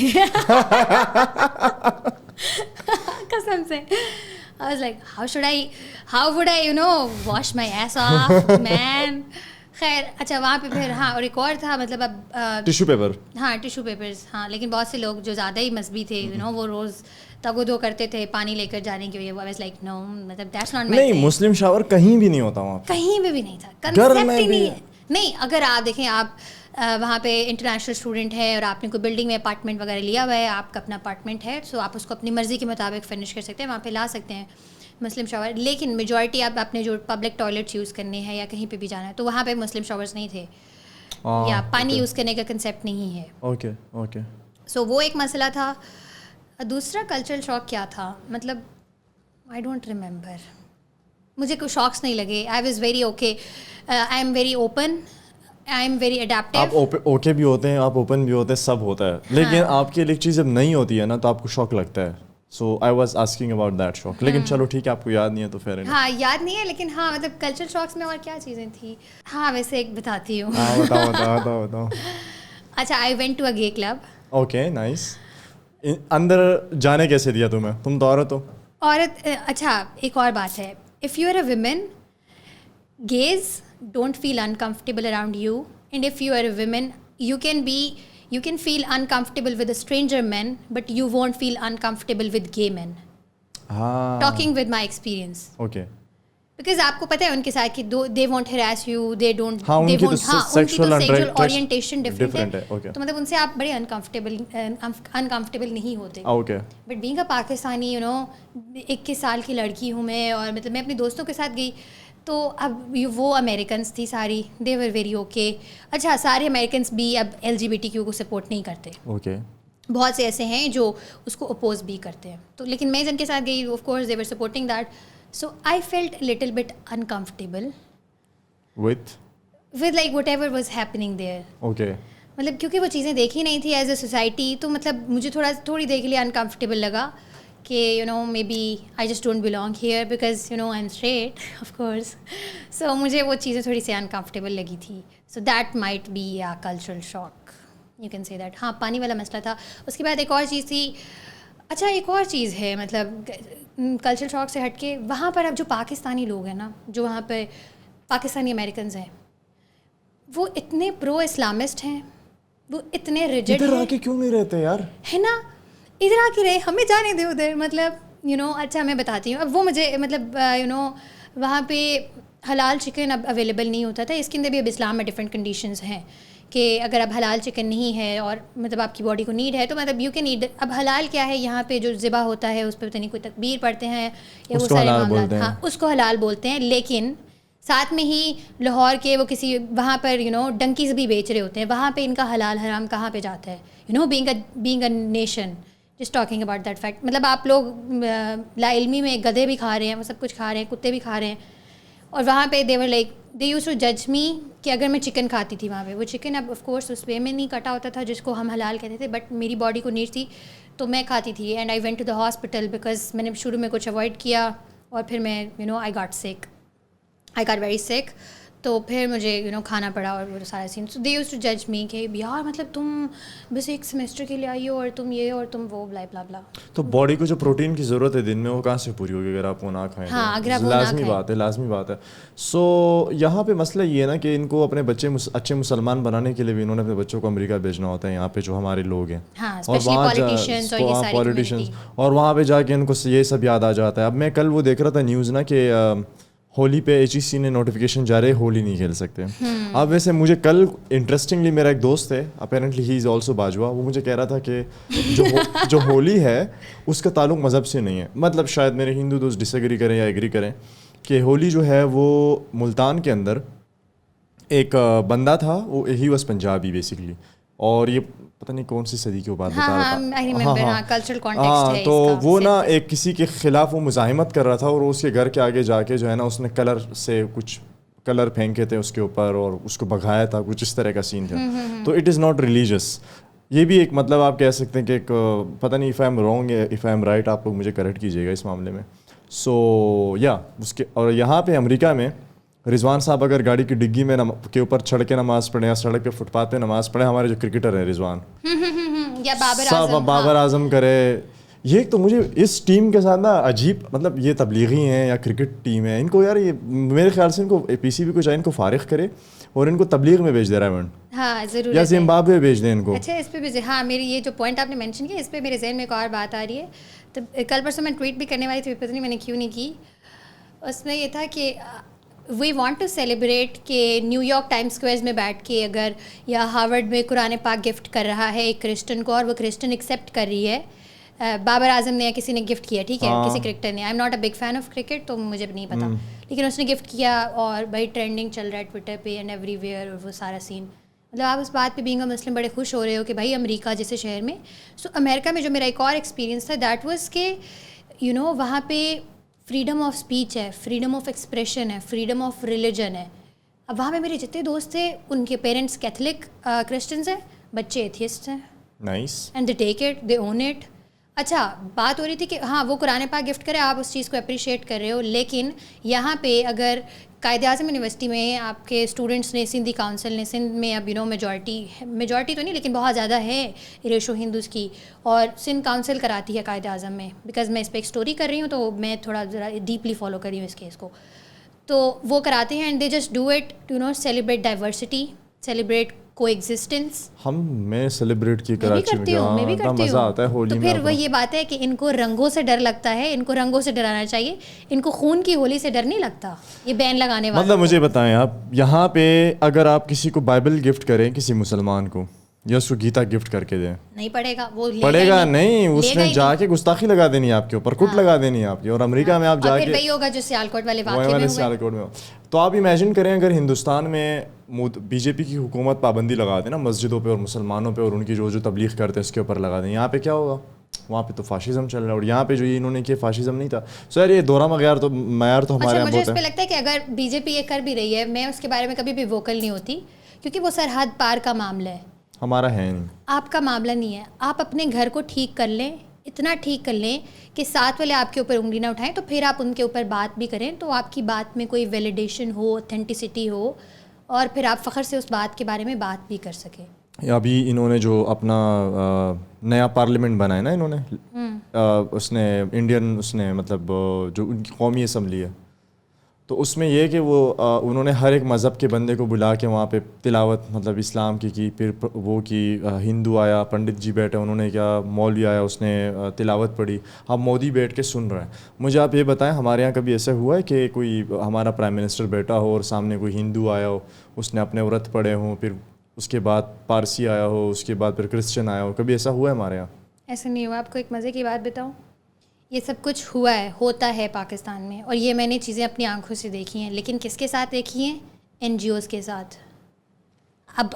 قسم سے I was like how would I you know wash my ass off man. خیر اچھا وہاں پہ پھر ہاں اور ایک اور تھا مطلب اب ٹیشو پیپر, ہاں ٹیشو پیپرز, ہاں لیکن بہت سے لوگ جو زیادہ ہی مذہبی تھے you know وہ روز تگو دو کرتے تھے پانی لے کر جانے کے لیے. I was like no مطلب that's not my thing. نہیں مسلم شاور کہیں بھی نہیں ہوتا وہاں, کہیں بھی نہیں تھا, کنسیپٹ ہی نہیں ہے. نہیں اگر آپ دیکھیں آپ وہاں پہ انٹرنیشنل اسٹوڈنٹ ہے اور آپ نے کوئی بلڈنگ میں اپارٹمنٹ وغیرہ لیا ہوا ہے, آپ کا اپنا اپارٹمنٹ ہے, سو آپ اس کو اپنی مرضی کے مطابق فنش کر سکتے ہیں, وہاں پہ لا سکتے ہیں مسلم شاور. لیکن میجورٹی آپ اپنے جو پبلک ٹوائلٹس یوز کرنے ہیں یا کہیں پہ بھی جانا ہے تو وہاں پہ مسلم شاورس نہیں تھے یا پانی یوز کرنے کا کنسیپٹ نہیں ہے. Okay okay. سو وہ ایک مسئلہ تھا. دوسرا کلچرل شاک کیا تھا, مطلب آئی ڈونٹ ریممبر, مجھے کوئی شاکس نہیں لگے. I was very okay, I am very open, I am very adaptive. آپ اوکے بھی ہوتے ہیں, آپ اوپن بھی ہوتے ہیں, سب ہوتا ہے, لیکن آپ کے لیے ایک چیز جب نہیں ہوتی ہے نا تو آپ کو شوق لگتا ہے. So I was asking about that شوق. لیکن چلو ٹھیک ہے آپ کو یاد نہیں ہے تو پھر ہاں یاد نہیں ہے, لیکن ہاں مطلب کلچرل شاکس میں اور کیا چیزیں تھیں. ہاں ویسے ایک بتاتی ہوں. ہاں بتاؤ. اچھا آئی وینٹ ٹو اے گے کلب. Okay nice. اندر جانے کیسے دیا تمہیں, تم تو عورت ہو. عورت, اچھا ایک اور بات ہے, if you are a women gays don't feel uncomfortable around you, and if you are a woman you can feel uncomfortable with a stranger men, but you won't feel uncomfortable with gay men. Talking with my experience. Okay. Because آپ کو پتہ ہے ان کے ساتھ کہ they won't harass you, they don't ان کی تو sexual orientation different ہے, تو مطلب ان سے آپ بڑے uncomfortable نہیں ہوتے. Okay. But being a Pakistani you know 21 سال کی لڑکی ہوں میں, اور مطلب میں اپنے دوستوں کے ساتھ گئی تو اب وہ امیریکنس تھی ساری, دے ور ویری اوکے. اچھا سارے امیریکنس بھی اب LGBTQ کو سپورٹ نہیں کرتے. اوکے. بہت سے ایسے ہیں جو اس کو اپوز بھی کرتے ہیں, تو لیکن میں جن کے ساتھ گئی of course they were supporting that. So I felt a little bit uncomfortable with like whatever was happening there. Okay. مطلب کیونکہ وہ چیزیں دیکھی نہیں تھی ایز اے سوسائٹی, تو مطلب مجھے تھوڑی دیر کے لیے انکمفرٹیبل لگا کہ you know maybe I just don't belong here because you know I'm straight of course. So مجھے وہ چیزیں تھوڑی سی انکمفرٹیبل لگی تھی. So that might be a cultural shock, you can say that. ہاں پانی والا مسئلہ تھا. اس کے بعد ایک اور چیز تھی. اچھا ایک اور چیز ہے مطلب کلچرل شاک سے ہٹ کے, وہاں پر اب جو پاکستانی لوگ ہیں نا, جو وہاں پہ پاکستانی امیریکنز ہیں, وہ اتنے پرو اسلامسٹ ہیں, وہ اتنے ریجڈ ہیں. ادھر آ کے کیوں نہیں رہتے یار, ہے نا, ادھر آ کے رہے, ہمیں جانے دے ادھر. مطلب یو نو اچھا میں بتاتی ہوں. اب وہ مجھے مطلب یو نو وہاں پہ حلال چکن اب اویلیبل نہیں ہوتا تھا. اس کے اندر بھی اب اسلام میں ڈفرینٹ کنڈیشنز ہیں کہ اگر اب حلال چکن نہیں ہے اور مطلب آپ کی باڈی کو نیڈ ہے تو مطلب یو کین ایٹ. اب حلال کیا ہے, یہاں پہ جو ذبح ہوتا ہے اس پہ پتہ نہیں کوئی تکبیر پڑھتے ہیں یا وہ سارے معاملات, ہاں اس کو حلال بولتے ہیں. لیکن ساتھ میں ہی لاہور کے وہ کسی وہاں پر یو نو ڈنکیز بھی بیچ رہے ہوتے ہیں. وہاں پہ ان کا حلال حرام کہاں پہ جاتا ہے, you know being a nation, just talking about that fact. مطلب آپ لوگ لا علمی میں گدھے بھی کھا رہے ہیں, وہ سب کچھ کھا رہے ہیں, کتے بھی کھا رہے ہیں, اور وہاں پہ they were like they used to جج می کہ اگر میں چکن کھاتی تھی وہاں پہ, وہ چکن اب آف کورس اس وے میں نہیں کٹا ہوتا تھا جس کو ہم حلال کہتے تھے, بٹ میری باڈی کو نیڈ تھی تو میں کھاتی تھی. And I went to the hospital because میں نے شروع میں کچھ اوائڈ کیا اور پھر میں you know I got very sick. تو پھر مجھے کھانا پڑا اور وہ سارا scene. So they used to جج می کہ یار مطلب تم بس ایک سیمسٹر کے لیے آئی ہو اور تم یہ اور تم وہ بلا بلا بلا. تو باڈی کو جو پروٹین کی ضرورت ہے دن میں وہ کہاں سے پوری ہوگی اگر آپ وہ نہ کھائیں؟ ہاں اگر آپ لازمی بات ہے. سو یہاں پہ مسئلہ یہ ہے نا کہ ان کو اپنے بچے اچھے مسلمان بنانے کے لیے بھی انہوں نے اپنے بچوں کو امریکہ بھیجنا ہوتا ہے, یہاں پہ جو ہمارے لوگ ہیں اور وہاں پولیٹیشینس, اور وہاں پہ جا کے ان کو یہ سب یاد آ جاتا ہے. اب میں کل وہ دیکھ رہا تھا نیوز نا کہ ہولی پہ ایچ ای سی نے نوٹیفیکیشن جاری ہے ہولی نہیں کھیل سکتے. اب ویسے مجھے کل انٹرسٹنگلی میرا ایک دوست ہے, apparently he is also Bajwa, وہ مجھے کہہ رہا تھا کہ جو ہولی ہے اس کا تعلق مذہب سے نہیں ہے. مطلب شاید میرے ہندو دوست ڈس ایگری کریں یا ایگری کریں کہ ہولی جو ہے وہ ملتان کے اندر ایک بندہ تھا, وہ ہی واز پنجابی بیسکلی, اور یہ پتہ نہیں کون سی صدی کی بات بتا رہا تھا. تو وہ نا ایک کسی کے خلاف وہ مزاحمت کر رہا تھا اور اس کے گھر کے آگے جا کے جو ہے نا اس نے کلر سے کچھ کلر پھینکے تھے اس کے اوپر اور اس کو بھگایا تھا, کچھ اس طرح کا سین تھا. تو اٹ از ناٹ ریلیجیس. یہ بھی ایک مطلب آپ کہہ سکتے ہیں کہ ایک پتہ نہیں if I am wrong if I am right, آپ لوگ مجھے کریکٹ کیجیے گا اس معاملے میں. سو یا اس کے, اور یہاں پہ امریکہ میں رضوان صاحب اگر گاڑی کی ڈگی میں کے اوپر چڑھ کے نماز پڑھیں یا سڑک پہ فٹ پاتھ پہ نماز پڑھیں, ہمارے جو کرکٹر ہیں رضوان صاحب بابر اعظم کرے, یہ تو مجھے اس ٹیم کے ساتھ نا عجیب, مطلب یہ تبلیغی ہیں یا کرکٹ ٹیم ہے, ان کو یار یہ میرے خیال سے ان کو پی سی بی کو چاہے ان کو فارغ کرے اور ان کو تبلیغ میں بھیج دے رہا ہے. ہاں ضرور, یا زمبابوے بھیج دیں ان کو. اچھا اس پہ بھی, ہاں میری یہ جو پوائنٹ آپ نے مینشن کیا اس پہ میرے ذہن میں ایک اور بات آ رہی ہے. تو کل پرسوں میں ٹویٹ بھی کرنے والی تھی, پتہ نہیں میں نے کیوں نہیں کی. اس میں یہ تھا کہ وی وانٹ ٹو سیلیبریٹ کہ نیو یارک ٹائم اسکوائرز میں بیٹھ کے اگر یا ہارورڈ میں قرآن پاک گفٹ کر رہا ہے ایک کرسچن کو اور وہ کرسچن ایکسیپٹ کر رہی ہے, بابر اعظم نے یا کسی نے گفٹ کیا, ٹھیک ہے, کسی کرکٹر نے, I am not a big fan of cricket تو مجھے نہیں پتا, لیکن اس نے گفٹ کیا اور بھائی ٹرینڈنگ چل رہا ہے ٹویٹر پہ اینڈ ایوری ویئر, اور وہ سارا سین, مطلب آپ اس بات پہ بینگ اے مسلم بڑے خوش ہو رہے ہو کہ بھائی امریکہ جیسے شہر میں. سو امریکہ میں جو میرا ایک اور ایکسپیرینس تھا دیٹ واز کہ وہاں پہ فریڈم آف اسپیچ ہے, فریڈم آف ایکسپریشن ہے, فریڈم آف ریلیجن ہے. اب وہاں پہ میرے جتنے دوست تھے ان کے پیرنٹس کیتھولک کرسچنز ہیں, بچے ایتھیسٹ ہیں, nice, and they take it, they own it. اچھا بات ہو رہی تھی کہ ہاں وہ قرآن پاک گفٹ کرے, آپ اس چیز کو اپریشیٹ کر رہے ہو, لیکن یہاں پہ اگر قائد اعظم یونیورسٹی میں آپ کے اسٹوڈنٹس نے, سندھی کاؤنسل نے, سندھ میں اب میجورٹی تو نہیں لیکن بہت زیادہ ہے ریشو ہندوز کی, اور سندھ کاؤنسل کراتی ہے قائد اعظم میں, بیکاز میں اس پہ ایک اسٹوری کر رہی ہوں تو میں تھوڑا ذرا ڈیپلی فالو کر رہی ہوں اس کیس کو. تو وہ کراتے ہیں and they just do it to celebrate diversity, celebrate coexistence. میں سیلیبریٹ کی کراچی میں مزہ آتا ہے ہولی میں. تو پھر وہ یہ بات ہے کہ ان کو رنگوں سے ڈر لگتا ہے, ان کو رنگوں سے ڈرانا چاہیے, ان کو خون کی ہولی سے ڈر نہیں لگتا, یہ بین لگانے والا. مطلب مجھے بتائیں آپ, یہاں پہ اگر آپ کسی کو بائبل گفٹ کریں کسی مسلمان کو یا اس کو گیتا گفٹ کر کے دیں, نہیں پڑے گا, وہ پڑے گا نہیں, اس نے جا کے گستاخی لگا دینی آپ کے اوپر, کٹ لگا دینی آپ کی. اور امریکہ میں آپ جا کے وہی ہوگا جو سیالکوٹ والے واقعے میں سیالکوٹ میں. تو آپ امیجن کریں اگر ہندوستان میں بی جے پی کی حکومت پابندی لگا دے نا مسجدوں پہ اور مسلمانوں پہ, اور ان کی جو تبلیغ کرتے ہیں اس کے اوپر لگا دیں, یہاں پہ کیا ہوگا؟ وہاں پہ تو فاشزم چل رہا ہے, اور یہاں پہ جو یہ انہوں نے کیا فاشزم نہیں تھا. سو یار یہ دورہ معیار تو ہمارے یہاں مجھے اس پہ لگتا ہے کہ اگر بی جے پی یہ کر بھی رہی ہے, میں اس کے بارے میں کبھی بھی ووکل نہیں ہوتی, کیونکہ وہ سرحد پار کا معاملہ ہے, ہمارا ہے نہیں, آپ کا معاملہ نہیں ہے. آپ اپنے گھر کو ٹھیک کر لیں, اتنا ٹھیک کر لیں کہ ساتھ والے آپ کے اوپر انگلی نہ اٹھائیں, تو پھر آپ ان کے اوپر بات بھی کریں تو آپ کی بات میں کوئی ویلیڈیشن ہو, اوتھینٹسٹی ہو, اور پھر آپ فخر سے اس بات کے بارے میں بات بھی کر سکیں. ابھی انہوں نے جو اپنا نیا پارلیمنٹ بنایا نا انہوں نے, اس نے انڈین, اس نے مطلب جو ان کی قومی اسمبلی ہے, تو اس میں یہ کہ وہ انہوں نے ہر ایک مذہب کے بندے کو بلا کے وہاں پہ تلاوت مطلب اسلام کی, پھر وہ کی, ہندو آیا, پنڈت جی بیٹھے انہوں نے کیا, مولوی آیا اس نے تلاوت پڑھی, اب مودی بیٹھ کے سن رہے ہیں. مجھے آپ یہ بتائیں ہمارے یہاں کبھی ایسا ہوا ہے کہ کوئی ہمارا پرائم منسٹر بیٹھا ہو اور سامنے کوئی ہندو آیا ہو, اس نے اپنے ورت پڑھے ہوں, پھر اس کے بعد پارسی آیا ہو, اس کے بعد پھر کرسچن آیا ہو, کبھی ایسا ہوا ہے ہمارے یہاں؟ ایسا نہیں ہوا. آپ کو ایک مزے کی بات بتاؤں, یہ سب کچھ ہوا ہے, ہوتا ہے پاکستان میں, اور یہ میں نے چیزیں اپنی آنکھوں سے دیکھی ہیں, لیکن کس کے ساتھ دیکھی ہیں؟ این جی اوز کے ساتھ. اب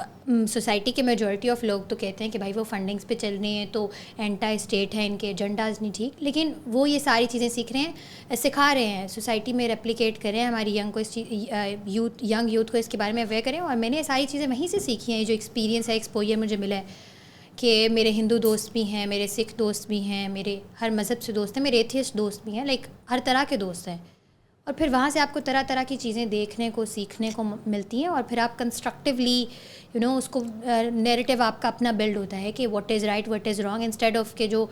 سوسائٹی کے میجورٹی آف لوگ تو کہتے ہیں کہ بھائی وہ فنڈنگس پہ چل رہے ہیں تو اینٹا اسٹیٹ ہے, ان کے ایجنڈاز نہیں ٹھیک, لیکن وہ یہ ساری چیزیں سیکھ رہے ہیں, سکھا رہے ہیں, سوسائٹی میں ریپلیکیٹ کریں, ہماری ینگ یوتھ کو اس کے بارے میں اویئر کریں. اور میں نے یہ ساری چیزیں وہیں سے سیکھی ہیں, جو ایکسپیرینس ہے, ایکسپوجر مجھے ملا ہے کہ میرے ہندو دوست بھی ہیں, میرے سکھ دوست بھی ہیں, میرے ہر مذہب سے دوست ہیں, میرے ایتھیسٹ دوست بھی ہیں, لائک ہر طرح کے دوست ہیں. اور پھر وہاں سے آپ کو طرح طرح کی چیزیں دیکھنے کو سیکھنے کو ملتی ہیں, اور پھر آپ کنسٹرکٹیولی اس کو نیریٹیو آپ کا اپنا بلڈ ہوتا ہے کہ what is right what is wrong, instead of کہ جو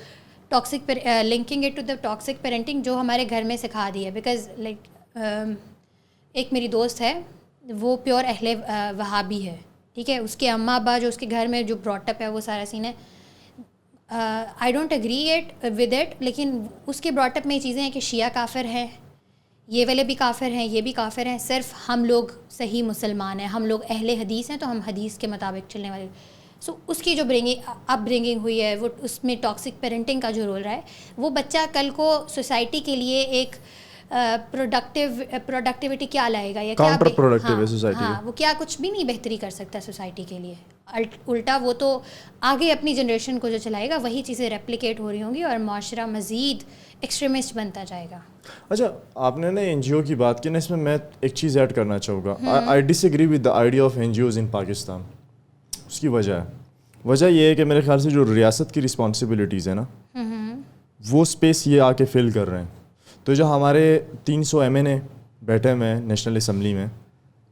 toxic linking it to the toxic parenting جو ہمارے گھر میں سکھا دی ہے. بیکاز لائک ایک میری دوست ہے, وہ پیور اہل وہابی ہے, ٹھیک ہے, اس کے اماں ابا جو اس کے گھر میں جو براٹ اپ ہے وہ سارا سین ہے. I don't agree with it, لیکن اس کے براٹ اپ میں یہ چیزیں ہیں کہ شیعہ کافر ہیں, یہ والے بھی کافر ہیں, یہ بھی کافر ہیں, صرف ہم لوگ صحیح مسلمان ہیں, ہم لوگ اہل حدیث ہیں تو ہم حدیث کے مطابق چلنے والے. سو اس کی جو اپ برنگنگ ہوئی ہے, وہ اس میں ٹاکسک پیرنٹنگ کا جو رول رہا ہے, وہ بچہ کل کو سوسائٹی کے لیے ایک پروڈکٹیوٹی کیا لائے گا, یا کاؤنٹر پروڈکٹیو ہے سوسائٹی. ہاں, وہ کیا کچھ بھی نہیں بہتری کر سکتا سوسائٹی کے لیے, الٹا وہ تو آگے اپنی جنریشن کو جو چلائے گا وہی چیزیں ریپلیکیٹ ہو رہی ہوں گی اور معاشرہ مزید ایکسٹریمسٹ بنتا جائے گا. اچھا, آپ نے نا این جی او کی بات کی نا, اس میں ایک چیز ایڈ کرنا چاہوں گا. I disagree with the idea of N G Os in Pakistan. اس کی وجہ یہ ہے کہ میرے خیال سے جو ریاست کی رسپانسبلٹیز ہیں نا, وہ اسپیس یہ آ کے فل کر رہے ہیں. تو جو ہمارے 300 ایم این اے بیٹھے ہوئے ہیں نیشنل اسمبلی میں,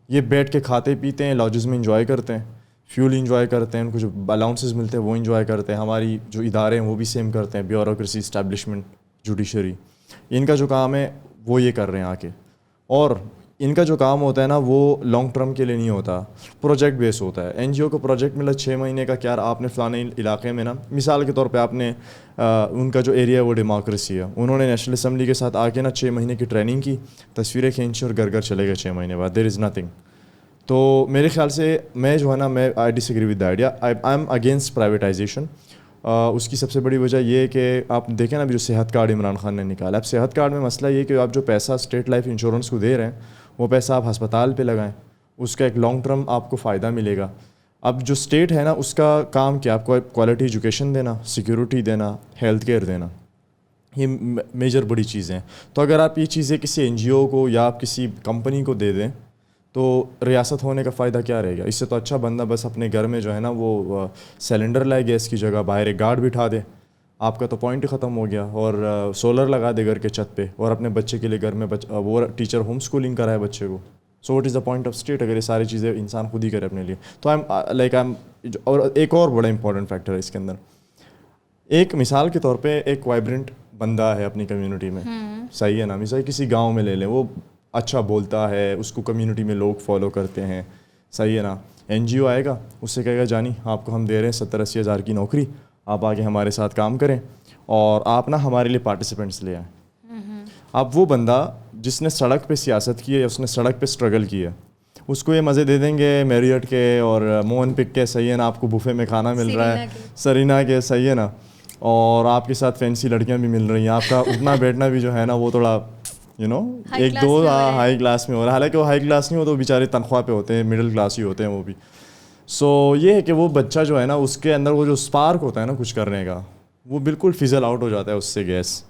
یہ بیٹھ کے کھاتے پیتے ہیں, لاجز میں انجوائے کرتے ہیں, فیول انجوائے کرتے ہیں, ان کو جو الاؤنسز ملتے ہیں وہ انجوائے کرتے ہیں, ہماری جو ادارے ہیں وہ بھی سیم کرتے ہیں, بیوروکریسی, اسٹیبلشمنٹ, جوڈیشری, ان کا جو کام ہے وہ یہ کر رہے ہیں آ کے. اور ان کا جو کام ہوتا ہے نا وہ لانگ ٹرم کے لیے نہیں ہوتا, پروجیکٹ بیس ہوتا ہے. این جی او کو پروجیکٹ ملا 6 مہینے کا, کیا آپ نے فلانے علاقے میں نا, مثال کے طور پہ آپ نے ان کا جو ایریا ہے وہ ڈیموکریسی ہے, انہوں نے نیشنل اسمبلی کے ساتھ آ کے نا 6 مہینے کی ٹریننگ کی, تصویریں کھینچی اور گھر چلے گئے 6 مہینے بعد. There is nothing. تو میرے خیال سے میں جو ہے نا, میں I disagree with the idea. I am against privatization. اس کی سب سے بڑی وجہ یہ ہے کہ آپ دیکھیں نا, ابھی جو صحت کارڈ عمران خان نے نکالا, اب صحت کارڈ میں مسئلہ یہ کہ آپ جو پیسہ اسٹیٹ لائف انشورنس کو دے رہے ہیں وہ پیسہ آپ ہسپتال پہ لگائیں, اس کا ایک لانگ ٹرم آپ کو فائدہ ملے گا. اب جو اسٹیٹ ہے نا, اس کا کام کیا, آپ کو کوالٹی ایجوکیشن دینا, سیکیورٹی دینا, ہیلتھ کیئر دینا, یہ میجر بڑی چیزیں ہیں. تو اگر آپ یہ چیزیں کسی این جی او کو یا آپ کسی کمپنی کو دے دیں تو ریاست ہونے کا فائدہ کیا رہے گا؟ اس سے تو اچھا بندہ بس اپنے گھر میں جو ہے نا وہ سلنڈر لائے گیس کی جگہ, باہر ایک گارڈ بٹھا دے, آپ کا تو پوائنٹ ہی ختم ہو گیا, اور سولر لگا دے گھر کے چھت پہ, اور اپنے بچے کے لیے گھر میں وہ ٹیچر ہوم اسکولنگ کرائے بچے کو. So what is the point of state اگر یہ ساری چیزیں انسان خود ہی کرے اپنے لیے؟ تو اور ایک اور بڑا امپورٹنٹ فیکٹر ہے اس کے اندر. ایک مثال کے طور پہ ایک وائبرنٹ بندہ ہے اپنی کمیونٹی میں, صحیح ہے نا, مثال کسی گاؤں میں لے لیں, وہ اچھا بولتا ہے, اس کو کمیونٹی میں لوگ فالو کرتے ہیں, صحیح ہے نا. این جی او آئے گا, اس سے کہے گا جانی آپ کو ہم دے رہے ہیں 70-80 ہزار کی نوکری, آپ آگے ہمارے ساتھ کام کریں اور آپ نا ہمارے لیے پارٹیسپینٹس لے آئیں. اب وہ بندہ جس نے سڑک پہ سیاست کی ہے, اس نے سڑک پہ اسٹرگل کی ہے, اس کو یہ مزے دے دیں گے میریٹ کے اور مون پک کے, صحیح ہے نا, آپ کو بوفے میں کھانا مل رہا ہے, سرینا کے, صحیح ہے نا, اور آپ کے ساتھ فینسی لڑکیاں بھی مل رہی ہیں, آپ کا اٹھنا بیٹھنا بھی جو ہے نا وہ تھوڑا ایک دو ہائی کلاس میں ہو رہا ہے. حالانکہ وہ ہائی کلاس نہیں ہو تو بیچارے تنخواہ پہ ہوتے ہیں, مڈل کلاس ہی ہوتے ہیں وہ بھی. سو یہ ہے کہ وہ بچہ جو ہے نا, اس کے اندر وہ جو اسپارک ہوتا ہے نا کچھ کرنے کا, وہ بالکل فزل آؤٹ ہو جاتا ہے اس سے گیس.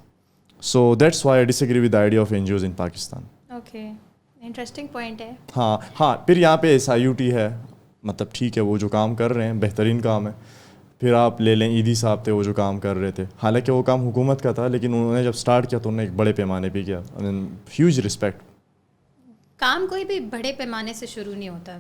So that's why I disagree with the idea of N G Os in Pakistan. Okay, interesting point ہے. ہاں پھر یہاں پہ ایس آئی یو ٹی ہے, مطلب ٹھیک ہے وہ جو کام کر رہے ہیں بہترین کام ہے. پھر آپ لے لیں ایدی صاحب تھے وہ جو کام کر رہے تھے, حالانکہ وہ کام حکومت کا تھا, لیکن انہوں نے جب سٹارٹ کیا تو انہوں نے ایک بڑے پیمانے پہ کیا. Huge respect. کام کوئی بھی بڑے پیمانے سے شروع نہیں ہوتا,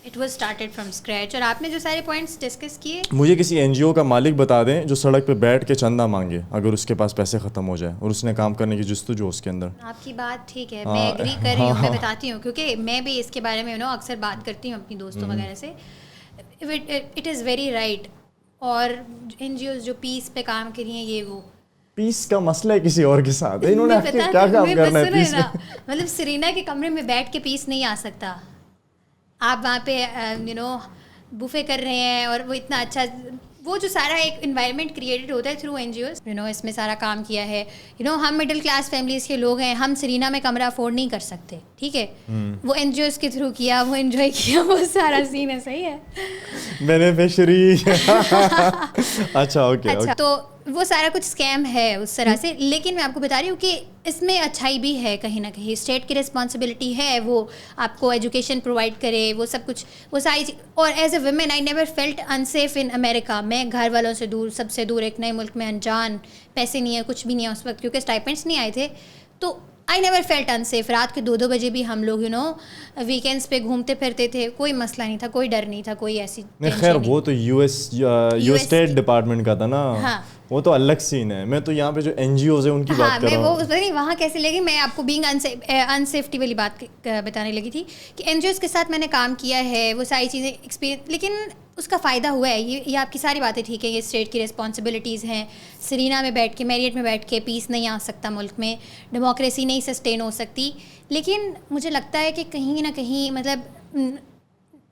it was started from scratch. اور آپ نے جو سارے پوائنٹس ڈسکس کیے, مجھے کسی این جی او کا مالک بتا دیں جو سڑک پہ بیٹھ کے چندہ مانگے اگر اس کے پاس پیسے ختم ہو جائے اور اس نے کام کرنے کی جستجو اس کے اندر. آپ کی بات ٹھیک ہے, میں ایگری کر رہی ہوں, میں بتاتی ہوں کیونکہ میں بھی اس کے بارے میں اکثر بات کرتی ہوں اپنی دوستوں وغیرہ سے. It is very right. اور این جی اوز جو پیس پہ کام کر رہی ہیں, یہ وہ پیس کا مسئلہ ہے کسی اور کے ساتھ, انہوں نے کیا کام کرنا ہے پیس میں. مطلب سرینا کے کمرے میں بیٹھ کے پیس نہیں آ سکتا. آپ وہاں پہ بوفے کر رہے ہیں, اور وہ اتنا اچھا, وہ جو سارا ایک انوائرمنٹ کریٹڈ ہوتا ہے تھرو این جی اوز, اس میں سارا کام کیا ہے. ہم مڈل کلاس فیملیز کے لوگ ہیں, ہم سرینا میں کمرہ افورڈ نہیں کر سکتے, ٹھیک ہے, وہ این جی اوز کے تھرو کیا, وہ انجوائے کیا, وہ سارا سین ہے, صحیح ہے, بینیفیشری. اچھا اوکے, تو وہ سارا کچھ اسکیم ہے اس طرح سے. لیکن میں آپ کو بتا رہی ہوں کہ اس میں اچھائی بھی ہے کہیں نہ کہیں. اسٹیٹ کی رسپانسبلٹی ہے, وہ آپ کو ایجوکیشن پرووائڈ کرے, وہ سب کچھ, وہ ساری. اور as a women I never felt unsafe in America. میں گھر والوں سے دور, سب سے دور, ایک نئے ملک میں انجان, پیسے نہیں ہے, کچھ بھی نہیں ہے اس وقت کیونکہ اسٹائپینڈس نہیں آئے تھے. تو آئی نیور فیلٹ انسیف. رات کے 2-2 بجے بھی ہم لوگ ویکینڈس پہ گھومتے پھرتے تھے, کوئی مسئلہ نہیں تھا, کوئی ڈر نہیں تھا, کوئی ایسی خیر وہ تو یو اسٹیٹ ڈپارٹمنٹ کا تھا نا, وہ تو الگ سین ہے. میں تو یہاں پہ جو این جی اوز ہیں ان کی بات کر رہا ہوں. میں وہ پتہ نہیں وہاں کیسے لے گئی. میں آپ کو بینگ انسیفٹی والی بات بتانے لگی تھی کہ این جی اوز کے ساتھ میں نے کام کیا ہے, وہ ساری چیزیں ایکسپیرینس, لیکن اس کا فائدہ ہوا ہے. یہ آپ کی ساری باتیں ٹھیک ہے, یہ اسٹیٹ کی رسپانسبلٹیز ہیں. سرینا میں بیٹھ کے, میریٹ میں بیٹھ کے پیس نہیں آ سکتا ملک میں, ڈیموکریسی نہیں سسٹین ہو سکتی. لیکن مجھے لگتا ہے کہ کہیں نہ کہیں مطلب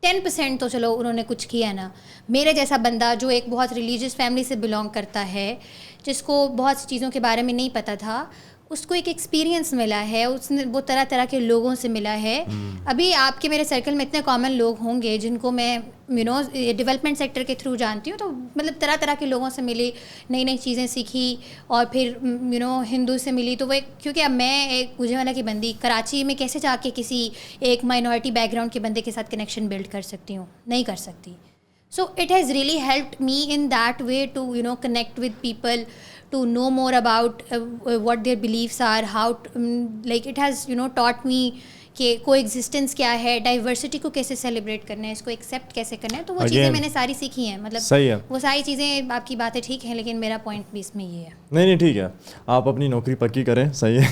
10% تو چلو انہوں نے کچھ کیا نا. میرے جیسا بندہ جو ایک بہت ریلیجیس فیملی سے بلانگ کرتا ہے, جس کو بہت سی چیزوں کے بارے میں نہیں پتہ تھا, اس کو ایک ایکسپیرینس ملا ہے, اس نے وہ طرح طرح کے لوگوں سے ملا ہے. ابھی آپ کے میرے سرکل میں اتنے کامن لوگ ہوں گے جن کو میں ڈیولپمنٹ سیکٹر کے تھرو جانتی ہوں, تو مطلب طرح طرح کے لوگوں سے ملی, نئی نئی چیزیں سیکھی, اور پھر ہندو سے ملی. تو وہ کیونکہ اب میں ایک گوجرانوالہ کی بندی کراچی میں کیسے جا کے کسی ایک مائنورٹی بیک گراؤنڈ کے بندے کے ساتھ کنیکشن بلڈ کر سکتی ہوں, نہیں کر سکتی. So it has really helped me in that way to connect with people, to know more about what their beliefs are, how like it has taught me کہ کو ایگزسٹنس کیا ہے, ڈائیورسٹی کو کیسے سیلیبریٹ کرنا ہے, اس کو ایکسیپٹ کیسے کرنا ہے. تو وہ چیزیں میں نے ساری سیکھی ہیں. مطلب صحیح ہے, وہ ساری چیزیں آپ کی باتیں ٹھیک ہیں, لیکن میرا پوائنٹ بھی اس میں یہ ہے. نہیں ٹھیک ہے, آپ اپنی نوکری پکی کریں. صحیح ہے.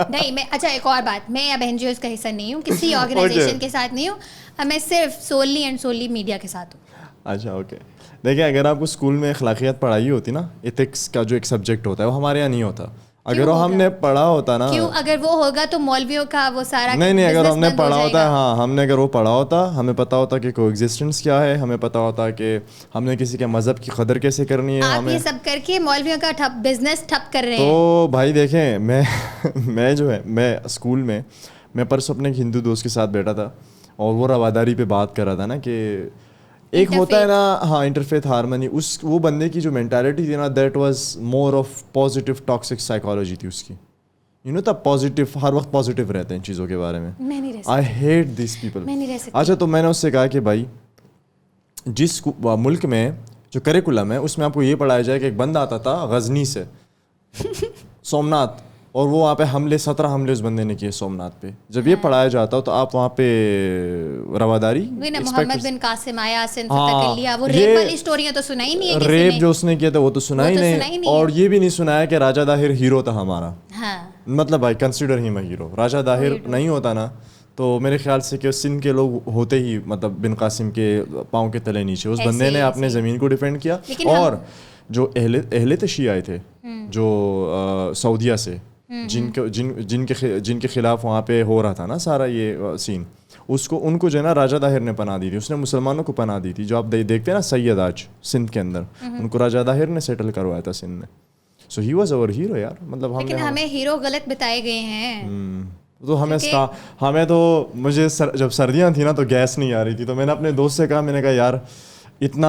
نہیں میں اچھا ایک اور بات, میں اب این جی اوز کا حصہ نہیں ہوں, کسی آرگنائزیشن کے ساتھ نہیں ہوں, میں صرف سوللی اینڈ سوللی میڈیا کے ساتھ ہوں. اچھا اوکے. دیکھیں اگر آپ کو اسکول میں اخلاقیات پڑھائی ہوتی نا, ایتھکس کا جو ایک سبجیکٹ ہوتا ہے وہ ہمارے یہاں نہیں ہوتا. اگر وہ ہم نے پڑھا ہوتا نا, کیوں اگر وہ ہوگا تو مولویوں کا وہ سارا نہیں اگر ہم نے پڑھا ہوتا ہے, ہاں ہم نے اگر وہ پڑھا ہوتا, ہمیں پتہ ہوتا کہ کو ایگزسٹنس کیا ہے, ہمیں پتہ ہوتا کہ ہم نے کسی کے مذہب کی قدر کیسے کرنی ہے. آپ یہ سب کر کے مولویوں کا بزنس ٹھپ کر رہے ہیں. تو بھائی دیکھیں میں جو ہے میں اسکول میں پرسوں اپنے ہندو دوست کے ساتھ بیٹھا تھا, اور وہ رواداری پہ بات کر رہا تھا نا کہ ایک ہوتا ہے نا, ہاں انٹرفیتھ ہارمنی. وہ بندے کی جو مینٹالٹی تھی نا, that was more of positive toxic psychology تھی اس کی. تب پازیٹیو, ہر وقت پازیٹیو رہتے ہیں چیزوں کے بارے میں. I hate these people. اچھا تو میں نے اس سے کہا کہ بھائی جس ملک میں جو کریکولم ہے اس میں آپ کو یہ پڑھایا جائے کہ ایک بندہ آتا تھا غزنی سے سومناتھ, اور وہ وہاں پہ 17 حملے اس بندے نے کیے سومناتھ پہ. جب یہ پڑھایا جاتا ہو تو آپ وہاں پہ رواداری, محمد بن قاسم آیا سن فتح کر لیا, وہ ریپ والی اسٹوریاں تو سنائی نہیں ہے. ریپ جو اس نے کیا تھا وہ تو سنا ہی نہیں, اور یہ بھی نہیں سنایا کہ راجہ داہر ہیرو تھا ہمارا. مطلب بھائی کنسیڈر ہی میں ہیرو. راجہ داہر نہیں ہوتا نا تو میرے خیال سے کہ سندھ کے لوگ ہوتے ہی مطلب بن قاسم کے پاؤں کے تلے نیچے. اس بندے نے اپنے زمین کو ڈیفینڈ کیا. اور جو اہل تشیع آئے تھے جو سعودیہ سے, جن کے خلاف وہاں پہ ہو رہا تھا نا سارا یہ سین, ان کو جو ہے نا راجہ داہر نے پناہ دی تھی. اس نے مسلمانوں کو پناہ دی تھی. جو آپ دیکھتے ہیں نا سید آج سندھ کے اندر, ان کو راجہ داہر نے سیٹل کروایا تھا سندھ میں. سو ہی واز اوور ہیرو یار. مطلب ہمیں ہیرو غلط بتائے گئے ہیں. تو ہمیں تو مجھے جب سردیاں تھیں نا تو گیس نہیں آ رہی تھی, تو میں نے اپنے دوست سے کہا, میں نے کہا یار اتنا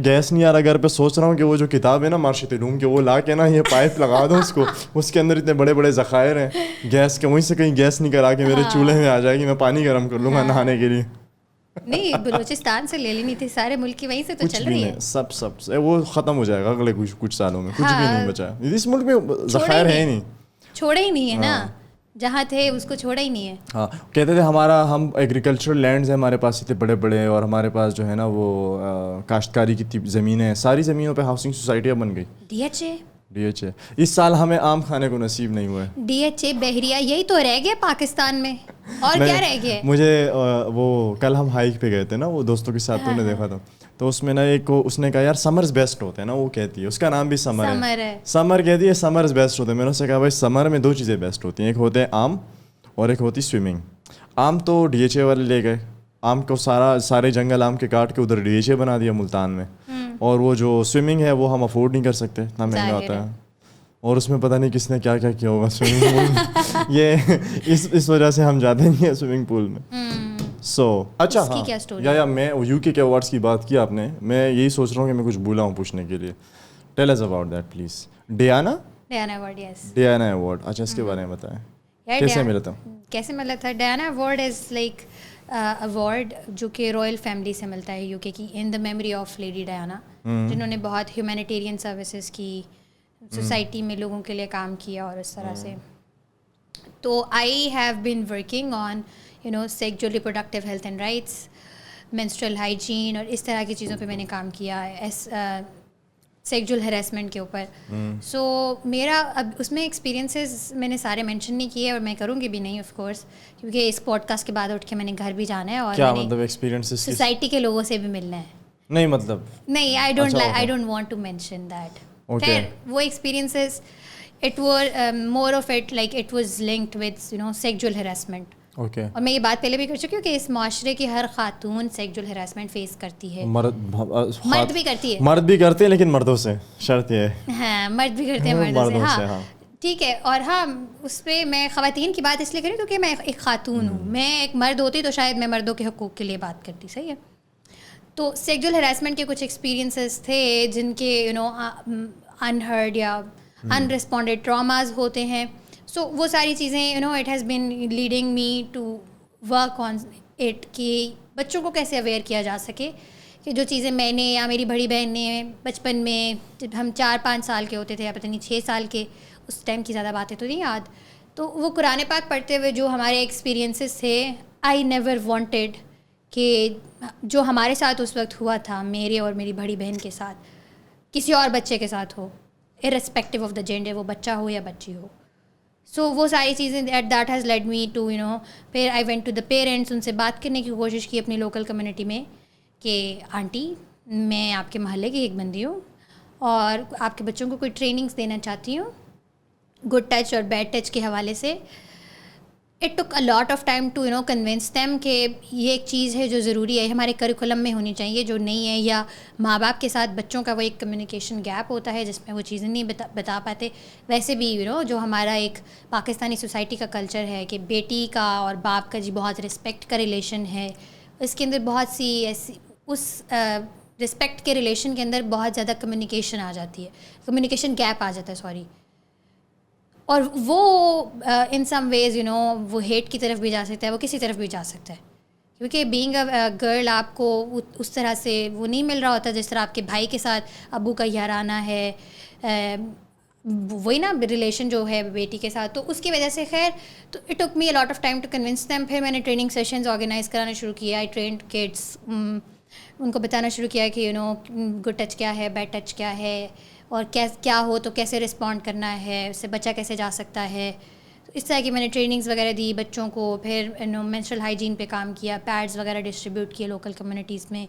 گیس نہیں آ رہا گھر پہ, سوچ رہا ہوں کہ وہ جو کتاب ہے نا مارشد علوم کے, وہ لا کے نا یہ پائپ لگا دوں اس کو, اس کے اندر اتنے بڑے بڑے ذخائر ہیں گیس کے, وہیں سے کہیں گیس نہیں کرا کے میرے چولہے میں آ جائے گی, میں پانی گرم کر لوں گا نہانے کے لیے. نہیں بلوچستان سے لے لینی تھی, سارے ملک کی وہیں سے تو چل رہی ہے. سب وہ ختم ہو جائے گا اگلے کچھ سالوں میں, کچھ بھی نہیں بچا. اس ملک میں ذخائر ہے ہی نہیں, چھوڑے ہی نہیں ہے نا, جہاں تھے اس کو چھوڑا ہی نہیں ہے. ہاں کہتے تھے ہم ایگریکلچرل لینڈز ہیں ہمارے پاس اتنے بڑے بڑے, اور ہمارے پاس جو ہے نا وہ کاشتکاری کی زمینیں ہیں, ساری زمینوں پہ ہاؤسنگ سوسائٹیاں بن گئی. ڈی ایچ اے اس سال ہمیں آم کھانے کو نصیب نہیں ہوا ہے. ڈی ایچ اے بحریہ یہی تو رہ گیا پاکستان میں, اور کیا رہ گیا. مجھے وہ کل ہم ہائیک پہ گئے تھے نا وہ دوستوں کے ساتھ, تو نے دیکھا تھا, تو اس میں نا ایک اس نے کہا یار سمرز بیسٹ ہوتے ہیں نا, وہ کہتی ہے, اس کا نام بھی سمر ہے, سمر کہتی ہے سمرز بیسٹ ہوتے ہیں. میں نے اس سے کہا بھائی سمر میں 2 چیزیں بیسٹ ہوتی ہیں, ایک ہوتے ہیں آم اور ایک ہوتی سوئمنگ. آم تو ڈی ایچ اے والے لے گئے, آم کو سارے جنگل آم کے کاٹ کے ادھر ڈی ایچ اے بنا دیا ملتان میں, اور وہ جو سوئمنگ ہے وہ ہم افورڈ نہیں کر سکتے, اتنا مہنگا ہوتا ہے, اور اس میں پتہ نہیں کس نے کیا کیا کیا ہوگا سوئمنگ پول میں. یہ اس وجہ سے ہم جاتے نہیں ہیں سوئمنگ پول میں. سو اچھا ہاں یا میں یو کے ایوارڈس کی بات کی آپ نے, میں یہی سوچ رہا ہوں کہ میں کچھ بھولا ہوں پوچھنے کے لیے. Tell us about that please. Diana award, اچھا اس کے بارے میں بتائیں کیسے ملا تھا. Diana award is like award جو کہ رائل فیملی سے ملتا ہے یو کے کی, in the memory of Lady Diana, جنہوں نے بہت ہیومینیٹیرین سروسز کی, سوسائٹی میں لوگوں کے لیے کام کیا, اور اس طرح سے تو آئی have been working on sexual reproductive health and rights, menstrual hygiene اور اس طرح کی چیزوں پہ میں نے کام کیا ہے, سیکچوئل ہراسمنٹ کے اوپر. سو میرا اب اس میں ایکسپیرینسز میں نے سارے مینشن نہیں کیے اور میں کروں گی بھی نہیں آف کورس, کیونکہ اس پوڈ کاسٹ کے بعد اٹھ کے میں نے گھر بھی جانا ہے اور کیا مطلب ایکسپیرینسز سوسائٹی کے لوگوں سے بھی ملنا ہے. نہیں مطلب نہیں, I don't want to mention that. خیر وہ experiences it were more of it like it was linked with sexual harassment. Okay. اور میں یہ بات پہلے بھی کر چکی ہوں کہ اس معاشرے کی ہر خاتون سیکچوئل ہراسمنٹ فیس کرتی ہے. مرد بھی کرتی ہے, مرد بھی کرتے ہیں لیکن مردوں سے, شرط یہ ہے. ہاں مرد بھی کرتے ہیں مردوں سے. ہاں ٹھیک ہے. اور ہاں اس پہ میں خواتین کی بات اس لیے کری کیونکہ میں ایک خاتون ہوں. میں ایک مرد ہوتی تو شاید میں مردوں کے حقوق کے لیے بات کرتی. صحیح ہے. تو سیکچوئل ہراسمنٹ کے کچھ ایکسپیرینسز تھے جن کے انہرڈ یا ان رسپونڈیڈ ٹراماز ہوتے ہیں. سو وہ ساری چیزیں it has been leading me to work on it کہ بچوں کو کیسے اویئر کیا جا سکے کہ جو چیزیں میں نے یا میری بڑی بہن نے بچپن میں جب ہم 4-5 سال کے ہوتے تھے یا پتہ نہیں 6 سال کے, اس ٹائم کی زیادہ باتیں تو نہیں یاد, تو وہ قرآن پاک پڑھتے ہوئے جو ہمارے ایکسپیرینسز تھے, آئی نیور وانٹیڈ کہ جو ہمارے ساتھ اس وقت ہوا تھا میرے اور میری بڑی بہن کے ساتھ کسی اور بچے کے ساتھ ہو, ارسپیکٹیو آف دا جینڈر, وہ بچہ ہو یا بچی ہو. سو وہ ساری چیزیں that has led me to پھر I went to the parents, ان سے بات کرنے کی کوشش کی اپنی لوکل کمیونٹی میں کہ آنٹی میں آپ کے محلے کی ایک بندی ہوں اور آپ کے بچوں کو کوئی ٹریننگس دینا چاہتی ہوں گڈ ٹچ اور بیڈ ٹچ کے حوالے سے. It took a lot of time to convince them کہ یہ ایک چیز ہے جو ضروری ہے, ہمارے کریکولم میں ہونی چاہیے, جو نہیں ہے. یا ماں باپ کے ساتھ بچوں کا وہ ایک کمیونیکیشن گیپ ہوتا ہے جس میں وہ چیزیں نہیں بتا پاتے. ویسے بھی جو ہمارا ایک پاکستانی سوسائٹی کا کلچر ہے کہ بیٹی کا اور باپ کا بہت رسپیکٹ کا ریلیشن ہے, اس کے اندر بہت سی ایسی اس رسپیکٹ کے ریلیشن کے اندر بہت زیادہ کمیونیکیشن آ جاتی ہے, کمیونیکیشن گیپ آ جاتا ہے سوری. اور وہ ان سم ویز وہ ہیٹ کی طرف بھی جا سکتا ہے, وہ کسی طرف بھی جا سکتا ہے, کیونکہ بینگ اے گرل آپ کو اس طرح سے وہ نہیں مل رہا ہوتا جس طرح آپ کے بھائی کے ساتھ ابو کا یارانہ ہے, وہی نا ریلیشن جو ہے بیٹی کے ساتھ. تو اس کی وجہ سے خیر تو it took me a lot of time to convince them. پھر میں نے ٹریننگ سیشنز آرگنائز کرانا شروع کیا. آئی ٹرینڈ کڈس, ان کو بتانا شروع کیا کہ گڈ ٹچ کیا ہے, بیڈ ٹچ کیا ہے, اور کیا ہو تو کیسے رسپونڈ کرنا ہے, اس سے بچہ کیسے جا سکتا ہے. اس طرح کی میں نے ٹریننگز وغیرہ دی بچوں کو. پھر مینسٹرل ہائیجین پہ کام کیا, پیڈز وغیرہ ڈسٹریبیوٹ کیے لوکل کمیونٹیز میں,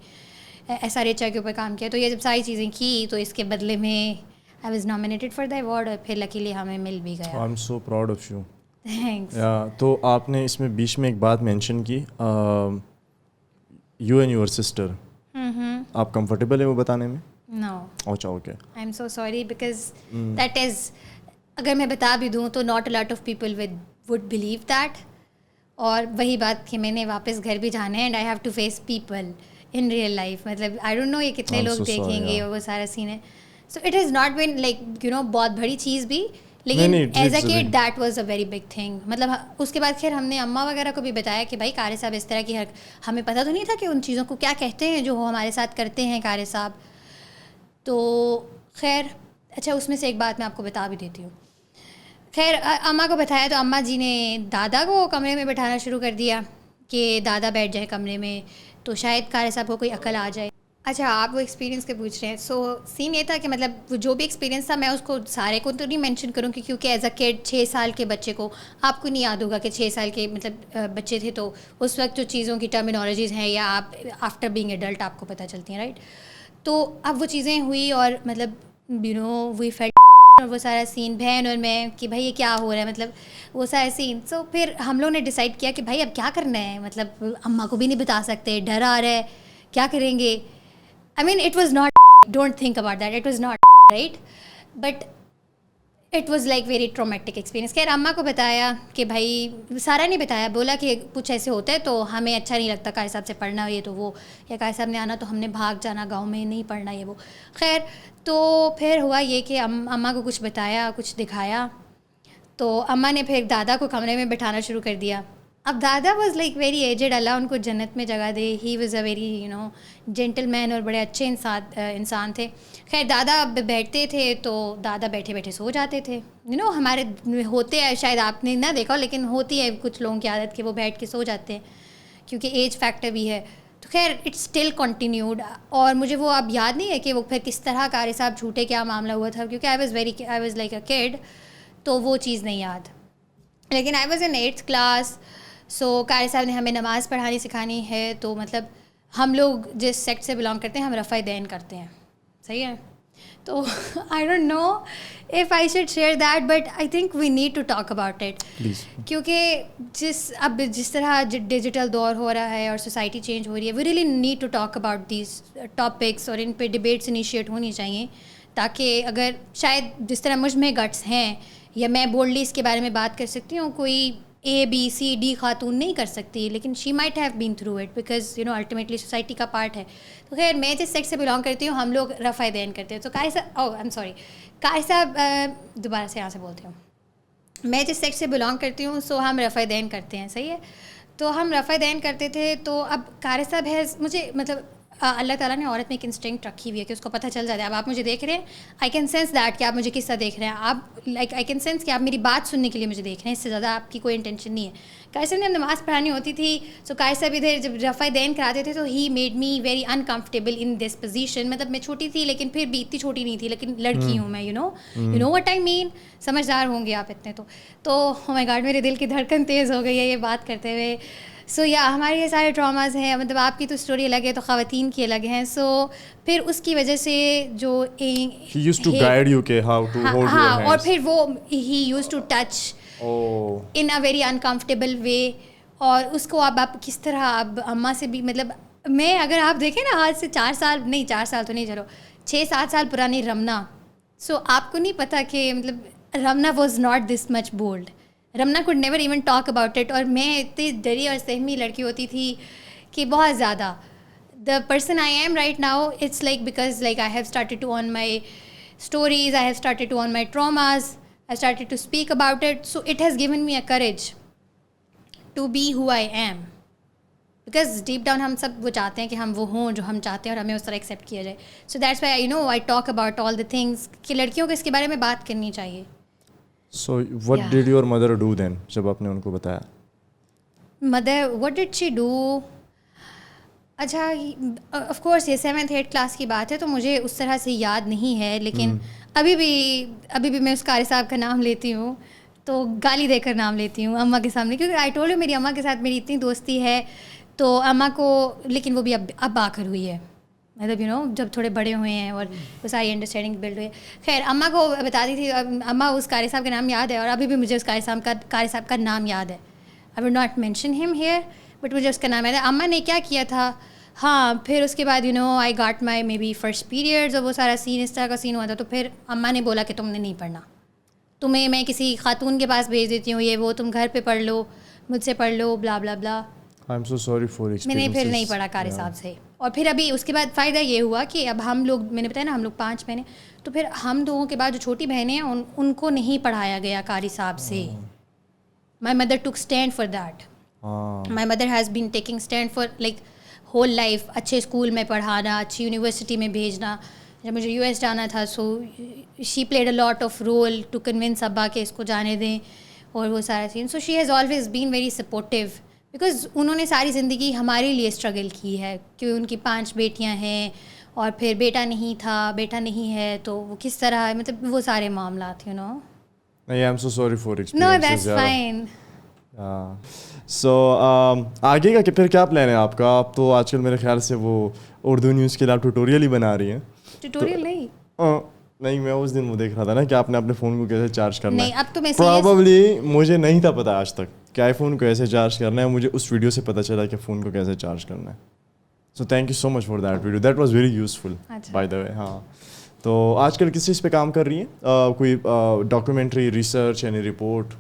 ایس آر ایچ آئی کے اوپر کام کیا. تو یہ جب ساری چیزیں کی تو اس کے بدلے میں I was nominated for the award, اور پھر لکیلی ہمیں مل بھی گیا. I am so proud of you. Thanks. تو آپ نے اس میں بیچ میں ایک بات مینشن کی, یو اینڈ یور سسٹر, آپ کمفرٹیبل ہیں وہ بتانے میں؟ No. اچھا okay. I'm so sorry because that is, اگر میں بتا بھی دوں تو not a lot of people would believe that. اور وہی بات کہ میں نے واپس گھر بھی جانا ہے and I have to face people in real life. مطلب I don't know یہ کتنے لوگ دیکھیں گے, وہ سارا سین ہے. So it has not been like بہت بڑی چیز بھی, لیکن as a could that was a very big thing. مطلب اس کے بعد پھر ہم نے اماں وغیرہ کو بھی بتایا کہ بھائی قاری صاحب اس طرح کی ہمیں پتہ تو نہیں تھا کہ ان چیزوں کو کیا کہتے ہیں جو وہ ہمارے ساتھ کرتے ہیں قاری صاحب. تو خیر اچھا اس میں سے ایک بات میں آپ کو بتا بھی دیتی ہوں. خیر اماں کو بتایا تو اماں جی نے دادا کو کمرے میں بٹھانا شروع کر دیا کہ دادا بیٹھ جائے کمرے میں تو شاید قاری صاحب کو کوئی عقل آ جائے. اچھا آپ وہ ایکسپیرینس کے پوچھ رہے ہیں. سو سین یہ تھا کہ مطلب جو بھی ایکسپیرینس تھا میں اس کو سارے کو تو نہیں مینشن کروں کہ کیونکہ ایز اے کڈ 6 سال کے بچے کو آپ کو نہیں یاد ہوگا کہ 6 سال کے مطلب بچے تھے تو اس وقت جو چیزوں کی ٹرمینالوجیز ہیں یا آپ آفٹر بینگ ایڈلٹ آپ کو پتہ چلتی ہیں رائٹ. تو اب وہ چیزیں ہوئی اور مطلب وی فیلٹ اور وہ سارا سین بہن اور میں کہ بھائی یہ کیا ہو رہا ہے, مطلب وہ سارا سین. سو پھر ہم لوگ نے ڈیسائیڈ کیا کہ بھائی اب کیا کرنا ہے, مطلب اماں کو بھی نہیں بتا سکتے, ڈر آ رہا ہے, کیا کریں گے. I mean it was not, don't think about that, it was not right, but it was like very traumatic experience. خیر اماں کو بتایا کہ بھائی سارا نہیں بتایا, بولا کہ کچھ ایسے ہوتا ہے تو ہمیں اچھا نہیں لگتا قاری صاحب سے پڑھنا یہ تو وہ, یا قاری صاحب نے آنا تو ہم نے بھاگ جانا گاؤں میں نہیں پڑھنا یہ وہ. خیر تو پھر ہوا یہ کہ اماں کو کچھ بتایا, کچھ دکھایا, تو اماں نے پھر دادا کو کمرے میں بٹھانا شروع کر دیا. اب دادا واز لائک ویری ایجڈ, اللہ ان کو جنت میں جگہ دے. He was a very gentleman اور بڑے اچھے انسان تھے. خیر دادا بیٹھتے تھے تو دادا بیٹھے بیٹھے سو جاتے تھے. ہمارے ہوتے ہیں, شاید آپ نے نہ دیکھا لیکن ہوتی ہے کچھ لوگوں کی عادت کہ وہ بیٹھ کے سو جاتے ہیں کیونکہ ایج فیکٹر بھی ہے. تو خیر اٹس اسٹل کنٹینیوڈ, اور مجھے وہ اب یاد نہیں ہے کہ وہ پھر کس طرح قاری صاحب جھوٹے کیا معاملہ ہوا تھا, کیونکہ آئی واز لائک اے کڈ, تو وہ چیز نہیں یاد. لیکن I was in 8th class. سو قاری صاحب نے ہمیں نماز پڑھانی سکھانی ہے, تو مطلب ہم لوگ جس سیکٹ سے بلانگ کرتے ہیں ہم رفع دین کرتے ہیں, صحیح ہے. تو I don't know if I should share that, but I think we need to talk about it, کیونکہ جس طرح ڈیجیٹل دور ہو رہا ہے اور سوسائٹی چینج ہو رہی ہے, we really need to talk about these topics, اور ان پہ ڈبیٹس انیشیٹ ہونی چاہیے, تاکہ اگر شاید جس طرح مجھ میں گٹس ہیں یا میں بولڈلی اس کے بارے میں بات کر سکتی ہوں, کوئی ABCD خاتون نہیں کر سکتی, لیکن she might have been through it because ultimately society کا پارٹ ہے. تو خیر میں جس سیکٹ سے بلانگ کرتی ہوں ہم لوگ رفع دین کرتے ہیں. تو قاری صاحب دوبارہ سے یہاں سے بولتے ہوں, میں جس سیکٹ سے بلانگ کرتی ہوں سو ہم رفع دین کرتے ہیں, صحیح ہے. تو ہم رفع دین کرتے تھے. تو اب قاری صاحب ہے, مجھے مطلب اللہ تعالیٰ نے عورت میں ایک انسٹنکٹ رکھی ہوئی ہے کہ اس کو پتہ چل جاتا ہے. اب آپ مجھے دیکھ رہے ہیں, آئی کین سینس دیٹ کہ آپ مجھے کس طرح دیکھ رہے ہیں, آپ لائک آئی کین سینس کہ آپ میری بات سننے کے لیے مجھے دیکھ رہے ہیں, اس سے زیادہ آپ کی کوئی انٹینشن نہیں ہے. قاری صاحب نے نماز پڑھانی ہوتی تھی, سو قاری صاحب ادھر جب رفع دین کراتے تھے تو he made me very uncomfortable in this position. مطلب میں چھوٹی تھی لیکن پھر بھی اتنی چھوٹی نہیں تھی, لیکن لڑکی ہوں میں, یو نو وٹ آئی مین, سمجھدار ہوں گے آپ اتنے. تو او مائی گاڈ میرے دل کی دھڑکن تیز ہو گئی ہے یہ بات کرتے ہوئے. سو ہمارے یہ سارے ٹراماز ہیں, مطلب آپ کی تو اسٹوری الگ ہے, تو خواتین کی الگ ہیں. سو پھر اس کی وجہ سے جو ہاں, اور پھر وہ he used to touch in a very uncomfortable way, اور اس کو اب آپ کس طرح اب اماں سے بھی, مطلب میں اگر آپ دیکھیں نا آج سے 4 سال تو نہیں, چلو 6-7 سال پرانی رمنا, سو آپ کو نہیں پتہ کہ مطلب Ramna was not this much bold. Ramna could never even talk about it, اور میں اتنی ڈری اور سہمی لڑکی ہوتی تھی کہ بہت زیادہ. The person I am right now, it's like because like I have started to own my stories, I have started to own my traumas, I started to speak about it, so it has given me a courage to be who I am, because deep down ہم سب وہ چاہتے ہیں کہ ہم وہ ہوں جو ہم چاہتے ہیں اور ہمیں اس طرح ایکسیپٹ کیا جائے. So that's why I talk about all the things کہ لڑکیوں کو اس کے بارے میں بات کرنی چاہیے. So what did your mother do then جب آپ نے ان کو بتایا؟ Mother, what did she do? اچھا آف کورس یہ 7th 8th کلاس کی بات ہے, تو مجھے اس طرح سے یاد نہیں ہے, لیکن ابھی بھی میں اس قاری صاحب کا نام لیتی ہوں تو گالی دے کر نام لیتی ہوں اماں کے سامنے, کیونکہ آئی ٹولڈ یو میری اماں کے ساتھ میری اتنی دوستی ہے. تو اماں کو, لیکن وہ بھی اب آ کر ہوئی ہے, مطلب جب تھوڑے بڑے ہوئے ہیں اور وہ ساری انڈرسٹینڈنگ بلڈ ہوئی ہے. خیر اماں کو بتاتی تھی, اماں اس قاری صاحب کا نام یاد ہے, اور ابھی بھی مجھے اس قاری صاحب کا نام یاد ہے. I will not mention him here, but مجھے اس کا نام یاد ہے. اماں نے کیا کیا تھا, ہاں پھر اس کے بعد I got my maybe first periods, اور وہ سارا سین اس طرح کا سین ہوا تھا. تو پھر اماں نے بولا کہ تم نے نہیں پڑھنا, تمہیں میں کسی خاتون کے پاس بھیج دیتی ہوں, یہ وہ تم گھر پہ پڑھ لو, مجھ سے پڑھ لو, بلا بلا بلا. میں نے پھر نہیں پڑھا قاری صاحب سے. اور پھر ابھی اس کے بعد فائدہ یہ ہوا کہ اب ہم لوگ, میں نے بتایا نا ہم لوگ 5 بہنیں, تو پھر ہم لوگوں کے بعد جو چھوٹی بہنیں ہیں ان کو نہیں پڑھایا گیا قاری صاحب سے. My mother took stand for that. My mother has been taking stand for like whole life, اچھے اسکول میں پڑھانا, اچھی یونیورسٹی میں بھیجنا. جب مجھے US جانا تھا, so she played a lot of role to convince ابا کہ اس کو جانے دیں, اور وہ سارا scene. So she has always been very supportive, because انہوں نے ساری زندگی ہمارے لیے اسٹرگل کی ہے, کہ ان کی 5 بیٹیاں ہیں اور پھر بیٹا نہیں تھا, بیٹا نہیں ہے, تو وہ کس طرح, مطلب وہ سارے معاملات I'm so sorry for experiences. No, that's fine. So آگے کا پھر کیا پلان ہے آپ کا؟ آپ تو آج کل میرے خیال سے وہ اردو نیوز کے لیے آپ ٹیوٹوریل ہی بنا رہی ہیں. ٹیوٹوریل نہیں, میں اس دن وہ دیکھ رہا تھا نا کہ آپ نے اپنے فون کو کیسے چارج کرنا ہے. نہیں, اب تو میں پرابیبلی مجھے نہیں تھا پتا آج تک کہ آئی فون کو کیسے چارج کرنا ہے, مجھے اس ویڈیو سے پتہ چلا کہ فون کو کیسے چارج کرنا ہے. So thank you so much for that video, that was very useful by the way. ہاں, تو آج کل کس چیز پہ کام کر رہی ہیں؟ کوئی ڈاکیومنٹری, ریسرچ, یعنی report?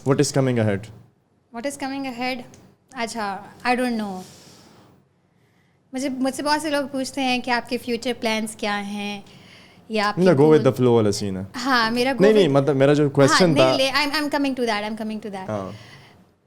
What is coming ahead? What is coming ahead? اچھا آئی ڈونٹ نو. مجھ سے بہت سے لوگ پوچھتے ہیں کہ آپ کے فیوچر پلانس کیا ہیں, یا آپ گو ود دا فلو والا سین ہے. ہاں میرا نہیں, مطلب میرا جو کوسچن تھا, I'm coming to that.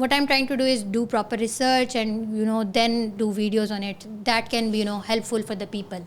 what I'm trying to do is do proper research and then do videos on it that can be helpful for the people.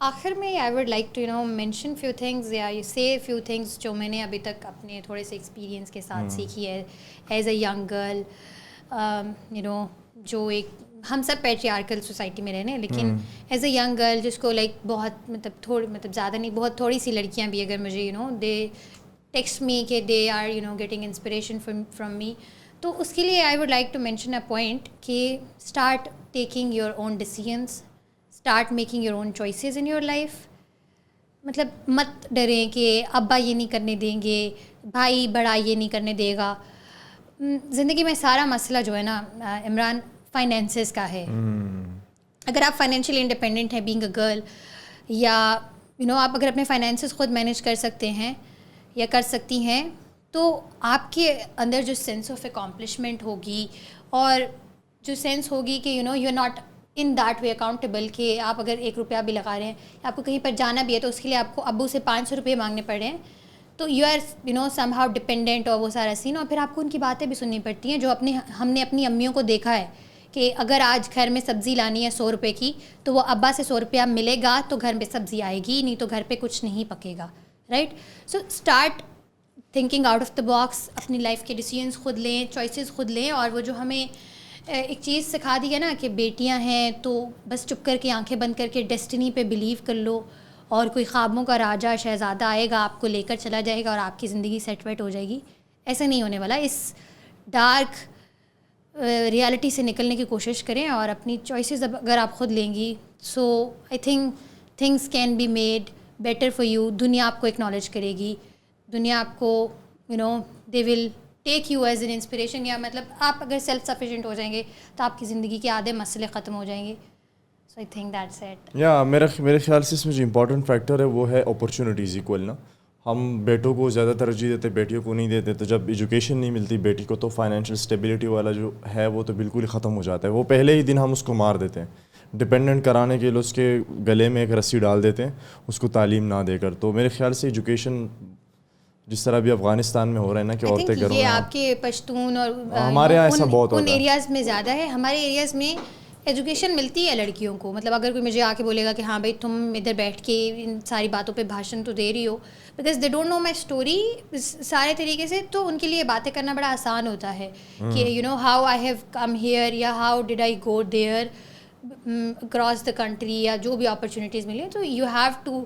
آخر میں I would like to mention few things یا say few things جو میں نے ابھی تک اپنے تھوڑے سے ایکسپیرینس کے ساتھ سیکھی ہے ایز اے ینگ گرل. جو ایک ہم سب پیٹریارکل سوسائٹی میں رہنے لیکن ایز اے ینگ گرل جس کو لائک بہت مطلب زیادہ نہیں بہت تھوڑی سی لڑکیاں بھی اگر مجھے دے ٹیکسٹ می کہ they are getting inspiration from me, تو اس کے لیے I would like to mention a point کہ start taking your own decisions, start making your own choices in your life. مطلب مت ڈریں کہ ابا یہ نہیں کرنے دیں گے, بھائی بڑا یہ نہیں کرنے دے گا. زندگی میں سارا مسئلہ جو ہے نا عمران فائنینسز کا ہے. اگر آپ فائنینشلی انڈیپینڈنٹ ہیں بینگ اے گرل, یا آپ اگر اپنے فائنینسز خود مینیج کر سکتے ہیں یا کر سکتی ہیں, تو آپ کے اندر جو سینس آف اکامپلشمنٹ ہوگی اور جو سینس ہوگی کہ you are not in that way accountable کہ آپ اگر 1 روپیہ بھی لگا رہے ہیں, آپ کو کہیں پر جانا بھی ہے تو اس کے لیے آپ کو ابو سے 500 روپئے مانگنے پڑ رہے ہیں, تو you are somehow dependent اور وہ سارا سین. اور پھر آپ کو ان کی باتیں بھی سننی پڑتی ہیں جو ہم نے اپنی امیوں کو دیکھا ہے کہ اگر آج گھر میں سبزی لانی ہے 100 روپے کی تو وہ ابا سے 100 روپیہ ملے گا تو گھر میں سبزی آئے گی, نہیں تو گھر پہ کچھ نہیں پکے گا, right. So start thinking out of the box, اپنی لائف کے ڈیسیژنس خود لیں, چوائسیز خود لیں. اور وہ جو ہمیں ایک چیز سکھا دی ہے نا کہ بیٹیاں ہیں تو بس چپ کر کے آنکھیں بند کر کے ڈیسٹنی پہ بلیو کر لو اور کوئی خوابوں کا راجا شہزادہ آئے گا آپ کو لے کر چلا جائے گا اور آپ کی زندگی سیٹ ویٹ ہو جائے گی. ایسا نہیں ہونے والا. اس ڈارک ریالٹی سے نکلنے کی کوشش کریں اور اپنی چوائسیز اگر آپ خود لیں گی, so I think things can be made better for you. دنیا آپ کو اکنالج کرے گی, دنیا آپ کو they will take you as an inspiration. یا مطلب آپ اگر سیلف سفیشینٹ ہو جائیں گے تو آپ کی زندگی کے آدھے مسئلے ختم ہو جائیں گے. سو آئی تھنک دیٹس اٹ. یا میرے خیال سے اس میں جو امپورٹنٹ فیکٹر ہے وہ ہے اپرچونیٹیز ایکول نا. ہم بیٹوں کو زیادہ ترجیح دیتے, بیٹیوں کو نہیں دیتے. تو جب ایجوکیشن نہیں ملتی بیٹی کو تو فائنینشیل اسٹیبلٹی والا جو ہے وہ تو بالکل ہی ختم ہو جاتا ہے. وہ پہلے ہی دن ہم اس کو مار دیتے ہیں, ڈپینڈنٹ کرانے کے لیے اس کے گلے میں ایک رسی ڈال دیتے ہیں اس کو تعلیم نہ دے کر. تو میرے خیال سے ایجوکیشن جس طرح بھی افغانستان میں ہو رہا ہے نا کہ عورتیں گھروں میں, یہ آپ کے پشتون اور ہمارے یہاں ایسا بہت ہوتا ہے, ان ایریاز میں زیادہ ہے. ہمارے ایریاز میں ایجوکیشن ملتی ہے لڑکیوں کو. مطلب اگر کوئی مجھے آ کے بولے گا کہ ہاں بھائی تم ادھر بیٹھ کے ان ساری باتوں پہ بھاشن تو دے رہی ہو, because they don't know my story سارے طریقے سے, تو ان کے لیے باتیں کرنا بڑا آسان ہوتا ہے کہ how I have come here یا how did I go there across the country, یا جو بھی اپرچونیٹیز ملی ہیں. تو you have to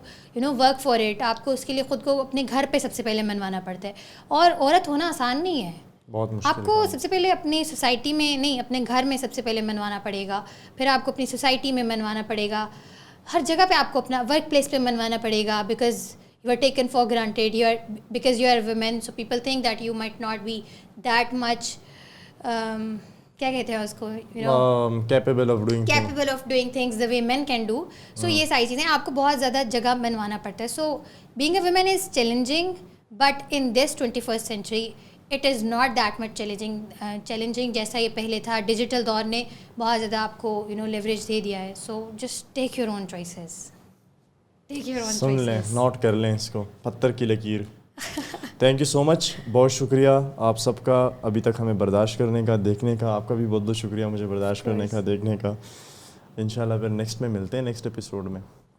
work for it. آپ کو اس کے لیے خود کو اپنے گھر پہ سب سے پہلے منوانا پڑتا ہے. اور عورت ہونا آسان نہیں ہے, آپ کو سب سے پہلے اپنی سوسائٹی میں نہیں اپنے گھر میں سب سے پہلے منوانا پڑے گا, پھر آپ کو اپنی سوسائٹی میں منوانا پڑے گا, ہر جگہ پہ آپ کو اپنا ورک پلیس پہ منوانا پڑے گا. Because you are taken for granted, because you are women, so people think that you might not be that much کیا کہتے ہیں اس کو capable of doing things the way men can do. So یہ ساری چیزیں آپ کو بہت زیادہ جگہ منوانا پڑتا ہے. So being a women is challenging, but in this 21st century it is not that much challenging جیسا یہ پہلے تھا. ڈیجیٹل دور نے بہت زیادہ آپ کو لیوریج دے دیا ہے. So just take your own choices, سن لیں, نوٹ کر لیں اس کو, پتھر کی لکیر. تھینک یو سو مچ, بہت شکریہ آپ سب کا ابھی تک ہمیں برداشت کرنے کا, دیکھنے کا. آپ کا بھی بہت بہت شکریہ مجھے برداشت کرنے کا, دیکھنے کا. انشاءاللہ پھر نیکسٹ میں ملتے ہیں, نیکسٹ ایپیسوڈ میں.